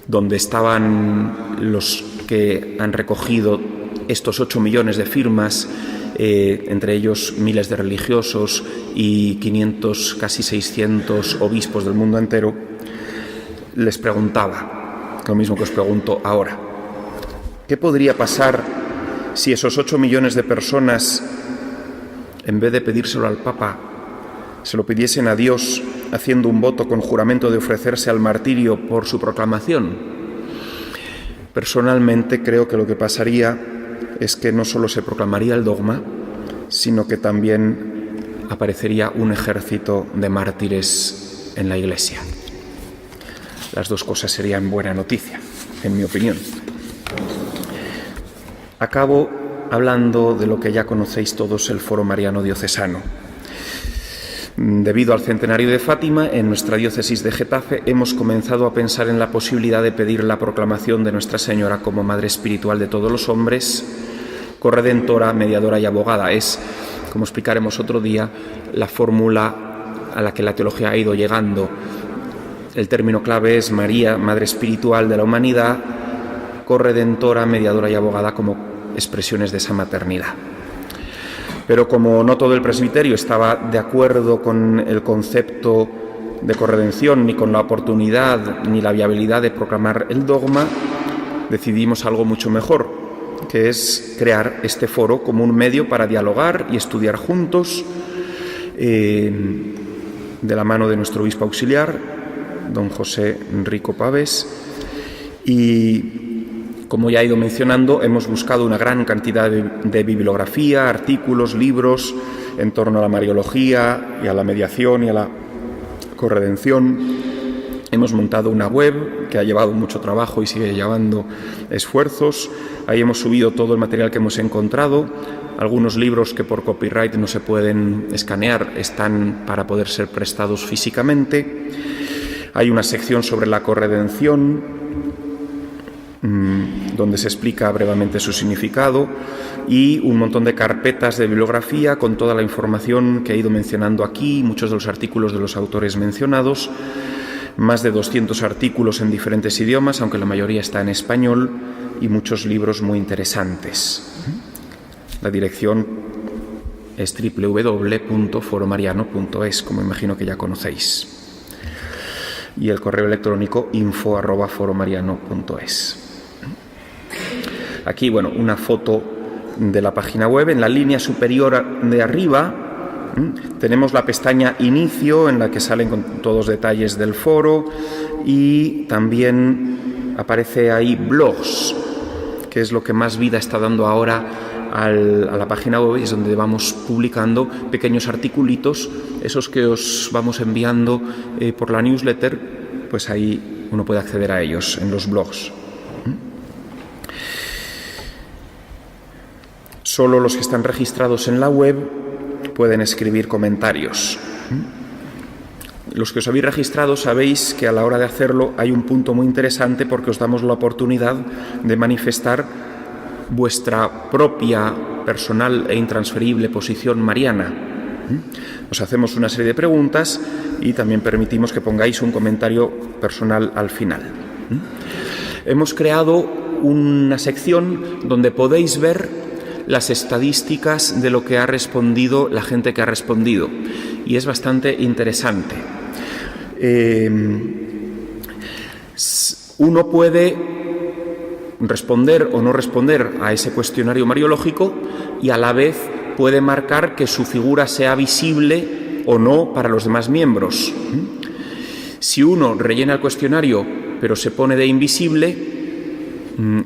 donde estaban los que han recogido estos 8 millones de firmas, entre ellos miles de religiosos y 500, casi 600 obispos del mundo entero, les preguntaba, lo mismo que os pregunto ahora: ¿qué podría pasar si esos 8 millones de personas, en vez de pedírselo al Papa, se lo pidiesen a Dios haciendo un voto con juramento de ofrecerse al martirio por su proclamación? Personalmente creo que lo que pasaría es que no solo se proclamaría el dogma, sino que también aparecería un ejército de mártires en la Iglesia. Las dos cosas serían buena noticia, en mi opinión. Acabo hablando de lo que ya conocéis todos, el Foro Mariano Diocesano. Debido al centenario de Fátima, en nuestra diócesis de Getafe hemos comenzado a pensar en la posibilidad de pedir la proclamación de Nuestra Señora como Madre Espiritual de todos los hombres, corredentora, mediadora y abogada. Es, como explicaremos otro día, la fórmula a la que la teología ha ido llegando. El término clave es María, Madre Espiritual de la humanidad, corredentora, mediadora y abogada como expresiones de esa maternidad. Pero como no todo el presbiterio estaba de acuerdo con el concepto de corredención, ni con la oportunidad, ni la viabilidad de proclamar el dogma, decidimos algo mucho mejor, que es crear este foro como un medio para dialogar y estudiar juntos, de la mano de nuestro obispo auxiliar, don José Enrico Pavés, y como ya he ido mencionando, hemos buscado una gran cantidad de bibliografía, artículos, libros en torno a la Mariología y a la mediación y a la corredención. Hemos montado una web que ha llevado mucho trabajo y sigue llevando esfuerzos. Ahí hemos subido todo el material que hemos encontrado. Algunos libros que por copyright no se pueden escanear están para poder ser prestados físicamente. Hay una sección sobre la corredención, donde se explica brevemente su significado, y un montón de carpetas de bibliografía con toda la información que he ido mencionando aquí, muchos de los artículos de los autores mencionados, más de 200 artículos en diferentes idiomas, aunque la mayoría está en español, y muchos libros muy interesantes. La dirección es www.foromariano.es, como imagino que ya conocéis, y el correo electrónico info@foromariano.es. Aquí, una foto de la página web. En la línea superior de arriba tenemos la pestaña Inicio, en la que salen con todos los detalles del foro, y también aparece ahí Blogs, que es lo que más vida está dando ahora a la página web, y es donde vamos publicando pequeños articulitos, esos que os vamos enviando por la newsletter, pues ahí uno puede acceder a ellos en los blogs. Solo los que están registrados en la web pueden escribir comentarios. Los que os habéis registrado sabéis que a la hora de hacerlo hay un punto muy interesante, porque os damos la oportunidad de manifestar vuestra propia personal e intransferible posición mariana. Os hacemos una serie de preguntas y también permitimos que pongáis un comentario personal al final. Hemos creado una sección donde podéis ver las estadísticas de lo que ha respondido la gente que ha respondido, y es bastante interesante. Uno puede responder o no responder a ese cuestionario mariológico, y a la vez puede marcar que su figura sea visible o no para los demás miembros. Si uno rellena el cuestionario pero se pone de invisible,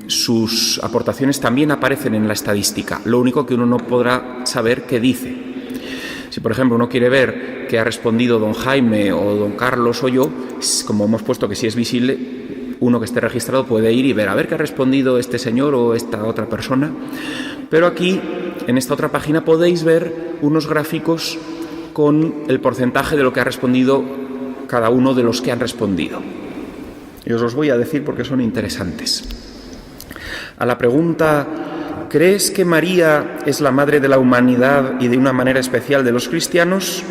sus aportaciones también aparecen en la estadística. Lo único que uno no podrá saber qué dice. Si, por ejemplo, uno quiere ver qué ha respondido don Jaime o don Carlos o yo, como hemos puesto que si es visible, uno que esté registrado puede ir y ver a ver qué ha respondido este señor o esta otra persona. Pero aquí, en esta otra página, podéis ver unos gráficos con el porcentaje de lo que ha respondido cada uno de los que han respondido. Y os los voy a decir porque son interesantes. A la pregunta, ¿crees que María es la madre de la humanidad y de una manera especial de los cristianos?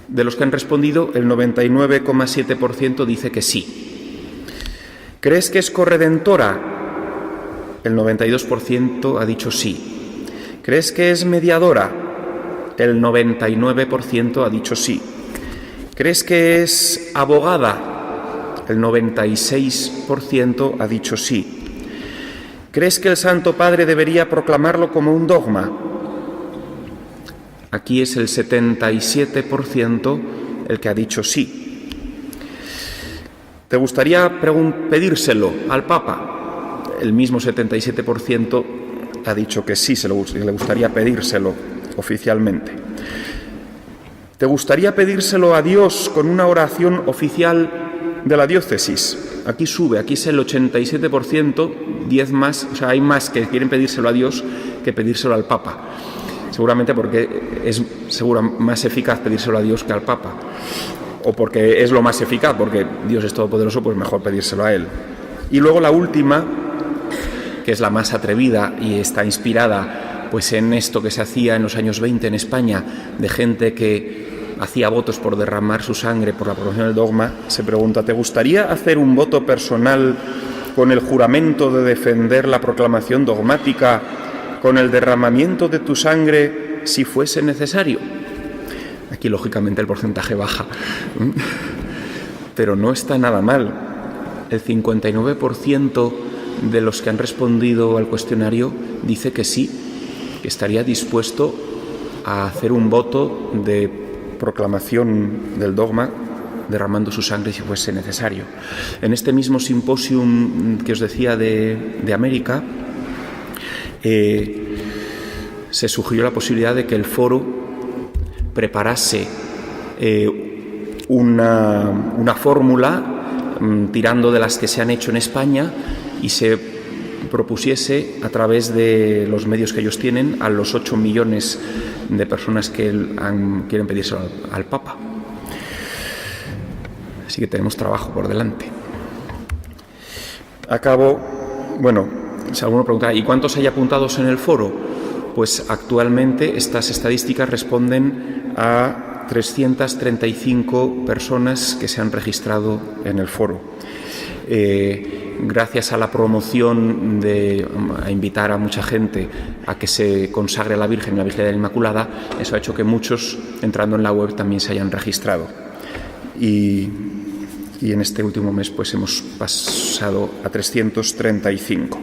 De los que han respondido, el 99,7% dice que sí. ¿Crees que es corredentora? El 92% ha dicho sí. ¿Crees que es mediadora? El 99% ha dicho sí. ¿Crees que es abogada? El 96% ha dicho sí. ¿Crees que el Santo Padre debería proclamarlo como un dogma? Aquí es el 77% el que ha dicho sí. ¿Te gustaría pedírselo al Papa? El mismo 77% ha dicho que sí, le gustaría pedírselo oficialmente. ¿Te gustaría pedírselo a Dios con una oración oficial de la diócesis? Aquí sube, aquí es el 87%, 10 más, o sea, hay más que quieren pedírselo a Dios que pedírselo al Papa. seguramente porque es más eficaz pedírselo a Dios que al Papa, o porque es lo más eficaz, porque Dios es todopoderoso, pues mejor pedírselo a él. Y luego la última, que es la más atrevida y está inspirada pues en esto que se hacía en los años 20 en España, de gente que hacía votos por derramar su sangre por la proclamación del dogma. Se pregunta: ¿te gustaría hacer un voto personal con el juramento de defender la proclamación dogmática con el derramamiento de tu sangre si fuese necesario? Aquí lógicamente el porcentaje baja, pero no está nada mal. El 59% de los que han respondido al cuestionario dice que sí, que estaría dispuesto a hacer un voto de proclamación del dogma derramando su sangre si fuese necesario. En este mismo simposium que os decía de América, se sugirió la posibilidad de que el foro preparase una fórmula tirando de las que se han hecho en España y se propusiese a través de los medios que ellos tienen a los 8 millones de personas que quieren pedírselo al Papa. Así que tenemos trabajo por delante. Acabo, si alguno pregunta, ¿y cuántos hay apuntados en el foro? Pues actualmente estas estadísticas responden a 335 personas que se han registrado en el foro. Gracias a la promoción a invitar a mucha gente a que se consagre a la Virgen y a la Virgen de la Inmaculada, eso ha hecho que muchos, entrando en la web, también se hayan registrado. Y en este último mes pues hemos pasado a 335.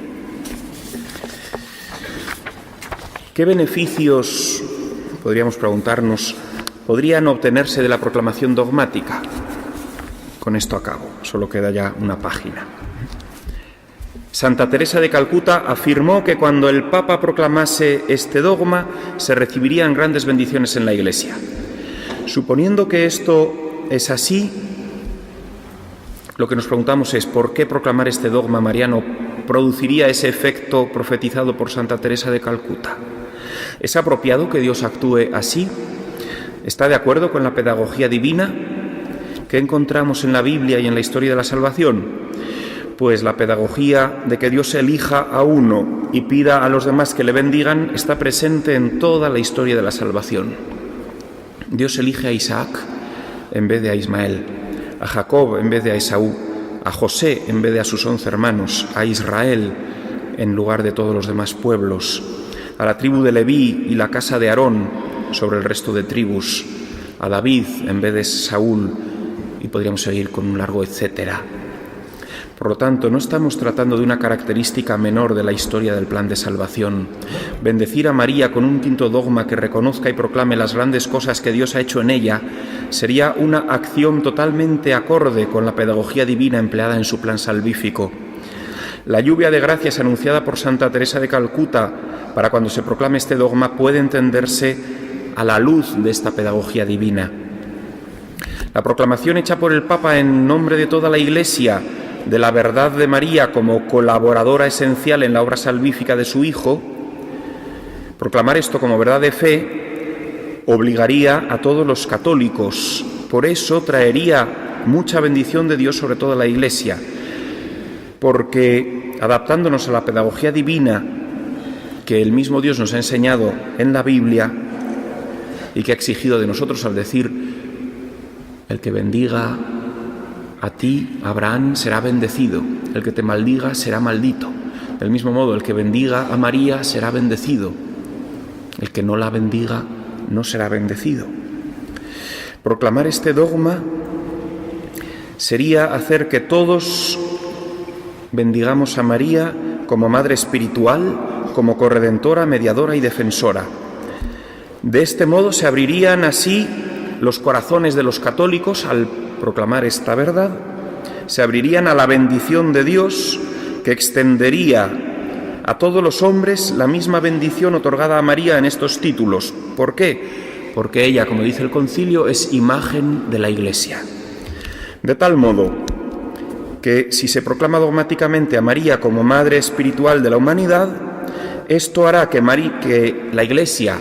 ¿Qué beneficios, podríamos preguntarnos, podrían obtenerse de la proclamación dogmática? Con esto acabo, solo queda ya una página. Santa Teresa de Calcuta afirmó que cuando el Papa proclamase este dogma se recibirían grandes bendiciones en la Iglesia. Suponiendo que esto es así, lo que nos preguntamos es ¿por qué proclamar este dogma mariano produciría ese efecto profetizado por Santa Teresa de Calcuta? ¿Es apropiado que Dios actúe así? ¿Está de acuerdo con la pedagogía divina que encontramos en la Biblia y en la historia de la salvación? Pues la pedagogía de que Dios elija a uno y pida a los demás que le bendigan está presente en toda la historia de la salvación. Dios elige a Isaac en vez de a Ismael, a Jacob en vez de a Esaú, a José en vez de a sus 11 hermanos, a Israel en lugar de todos los demás pueblos, a la tribu de Leví y la casa de Aarón sobre el resto de tribus, a David en vez de Saúl, y podríamos seguir con un largo etcétera. Por lo tanto, no estamos tratando de una característica menor de la historia del plan de salvación. Bendecir a María con un quinto dogma que reconozca y proclame las grandes cosas que Dios ha hecho en ella sería una acción totalmente acorde con la pedagogía divina empleada en su plan salvífico. La lluvia de gracias anunciada por Santa Teresa de Calcuta para cuando se proclame este dogma puede entenderse a la luz de esta pedagogía divina. La proclamación hecha por el Papa en nombre de toda la Iglesia de la verdad de María como colaboradora esencial en la obra salvífica de su Hijo, proclamar esto como verdad de fe obligaría a todos los católicos. Por eso traería mucha bendición de Dios sobre toda la Iglesia, porque adaptándonos a la pedagogía divina que el mismo Dios nos ha enseñado en la Biblia y que ha exigido de nosotros al decir: el que bendiga a ti, Abraham, será bendecido, el que te maldiga será maldito. Del mismo modo, el que bendiga a María será bendecido, el que no la bendiga no será bendecido. Proclamar este dogma sería hacer que todos bendigamos a María como madre espiritual, como corredentora, mediadora y defensora. De este modo se abrirían así los corazones de los católicos al proclamar esta verdad, se abrirían a la bendición de Dios que extendería a todos los hombres la misma bendición otorgada a María en estos títulos. ¿Por qué? Porque ella, como dice el concilio, es imagen de la Iglesia. De tal modo que si se proclama dogmáticamente a María como madre espiritual de la humanidad, esto hará que la Iglesia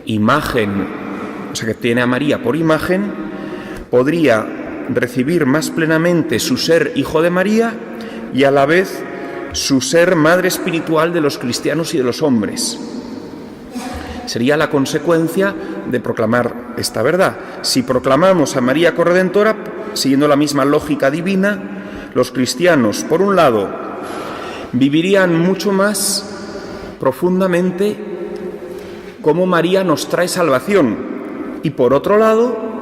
imagen, o sea, que tiene a María por imagen, podría recibir más plenamente su ser hijo de María y a la vez su ser madre espiritual de los cristianos y de los hombres. Sería la consecuencia de proclamar esta verdad. Si proclamamos a María corredentora, siguiendo la misma lógica divina, los cristianos, por un lado, vivirían mucho más profundamente cómo María nos trae salvación y, por otro lado,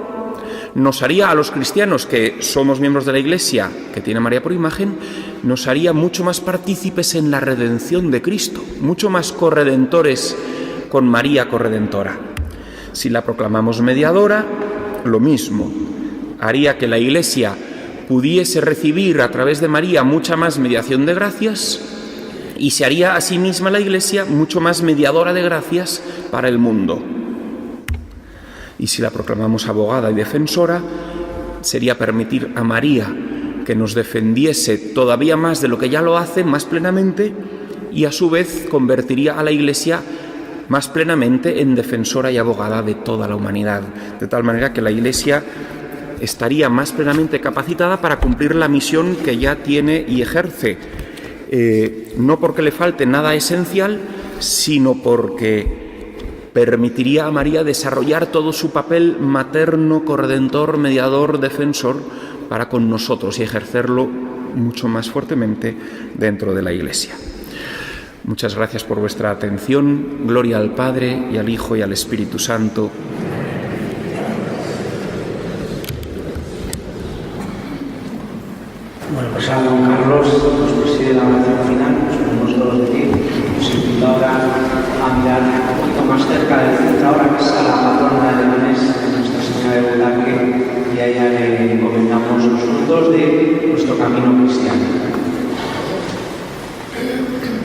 nos haría a los cristianos que somos miembros de la Iglesia, que tiene a María por imagen, nos haría mucho más partícipes en la redención de Cristo, mucho más corredentores con María corredentora. Si la proclamamos mediadora, lo mismo, haría que la Iglesia pudiese recibir a través de María mucha más mediación de gracias y se haría a sí misma la Iglesia mucho más mediadora de gracias para el mundo. Y si la proclamamos abogada y defensora, sería permitir a María que nos defendiese todavía más de lo que ya lo hace, más plenamente, y a su vez convertiría a la Iglesia más plenamente en defensora y abogada de toda la humanidad, de tal manera que la Iglesia estaría más plenamente capacitada para cumplir la misión que ya tiene y ejerce, no porque le falte nada esencial, sino porque permitiría a María desarrollar todo su papel materno, corredentor, mediador, defensor para con nosotros y ejercerlo mucho más fuertemente dentro de la Iglesia. Muchas gracias por vuestra atención. Gloria al Padre, y al Hijo, y al Espíritu Santo. Bueno, pues a don Carlos nos preside la oración final, nos ponemos todos de pie, nos invita ahora a mirar un poquito más cerca del centro, ahora que está la patrona de Leganés, Nuestra Señora de Butaque, y a ella le encomendamos los frutos de nuestro camino cristiano.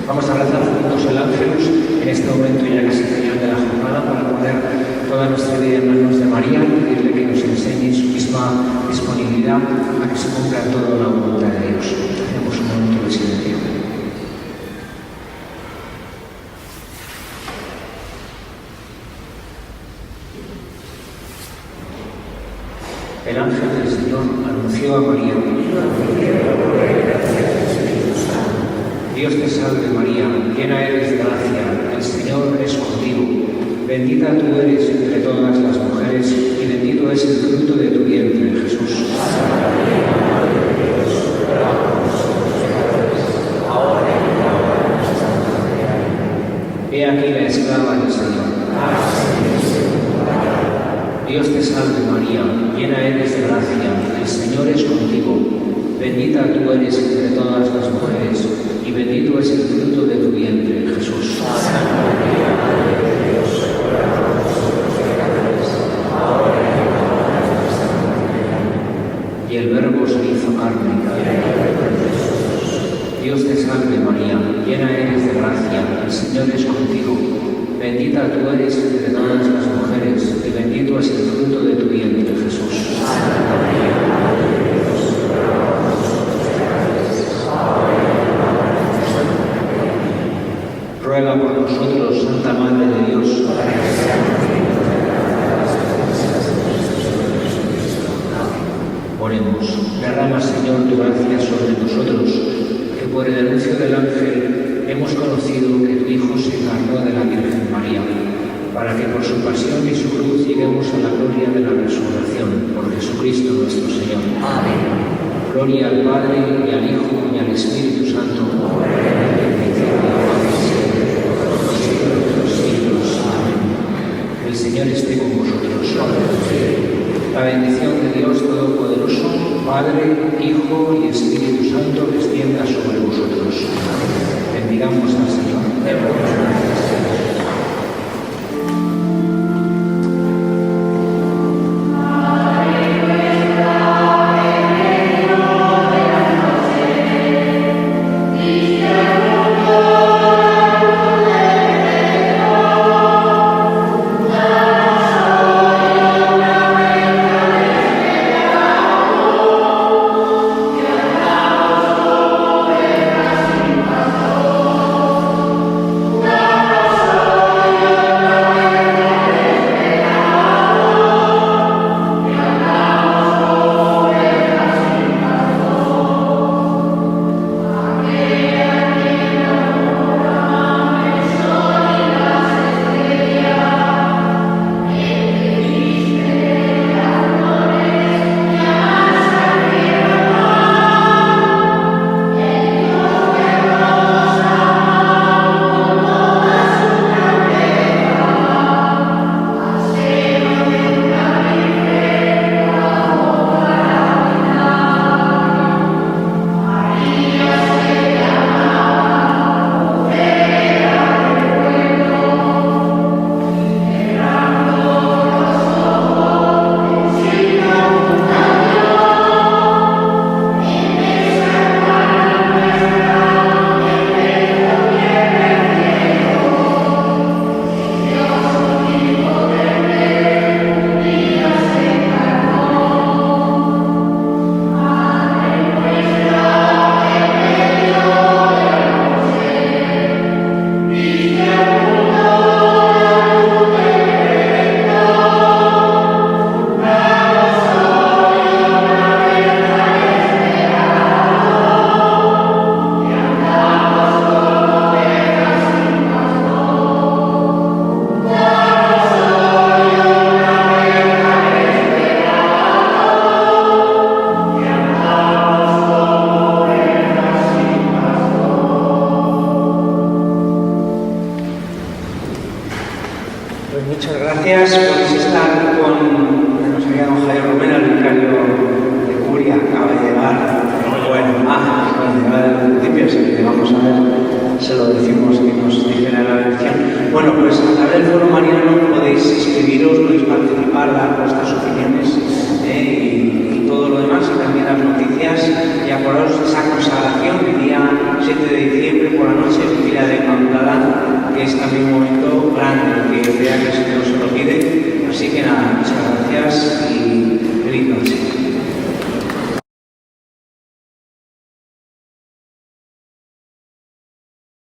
Vamos a rezar juntos el Ángelus en este momento, ya que es el final de la jornada, para poner toda nuestra vida en manos de María y pedirle que nos enseñe su misma disponibilidad a que se cumpla toda la voluntad de Dios. Hacemos un momento de silencio. El ángel del Señor anunció a María: Dios te salve María, llena eres de gracia, el Señor es contigo. Bendita tú eres entre todas las mujeres y bendito es el fruto de tu vientre, Jesús. He aquí la esclava del Señor. Dios te salve María, llena eres de gracia, el Señor es contigo. Bendita tú eres entre todas las mujeres y bendito es el fruto de tu vientre, Jesús. Y el Verbo se hizo carne. Dios te salve María, llena eres de gracia, el Señor es contigo. Bendita tú eres entre todas las mujeres y bendito es el fruto de tu vientre, Jesús. Ruega por nosotros, Santa Madre de Dios. Oremos. Derrama, Señor, tu gracia sobre nosotros, que por el anuncio del ángel hemos conocido que tu Hijo se encarnó de la Virgen María, para que por su pasión y su cruz lleguemos a la gloria de la resurrección, por Jesucristo nuestro Señor. Amén. Gloria al Padre, y al Hijo, y al Espíritu Santo. El Señor esté con vosotros. La bendición de Dios Todopoderoso, Padre, Hijo y Espíritu Santo, descienda sobre vosotros. Bendigamos al Señor. Amen. Pues muchas gracias. Podéis estar con nos había don Javier Romero, el vicario de Curia, acaba de llegar. Bueno, acaba de llegar al principio, así que vamos a ver, se lo decimos que nos dijera la bendición. Bueno, pues a través del foro mariano podéis inscribiros, podéis participar, dar vuestras opiniones y todo lo demás, y también las noticias. Y acordaos de esa consagración el día 7 de diciembre por la noche, Vigilia de Inmaculada, que es también un momento grande, que vea que el Señor se lo pide. Así que nada, muchas gracias y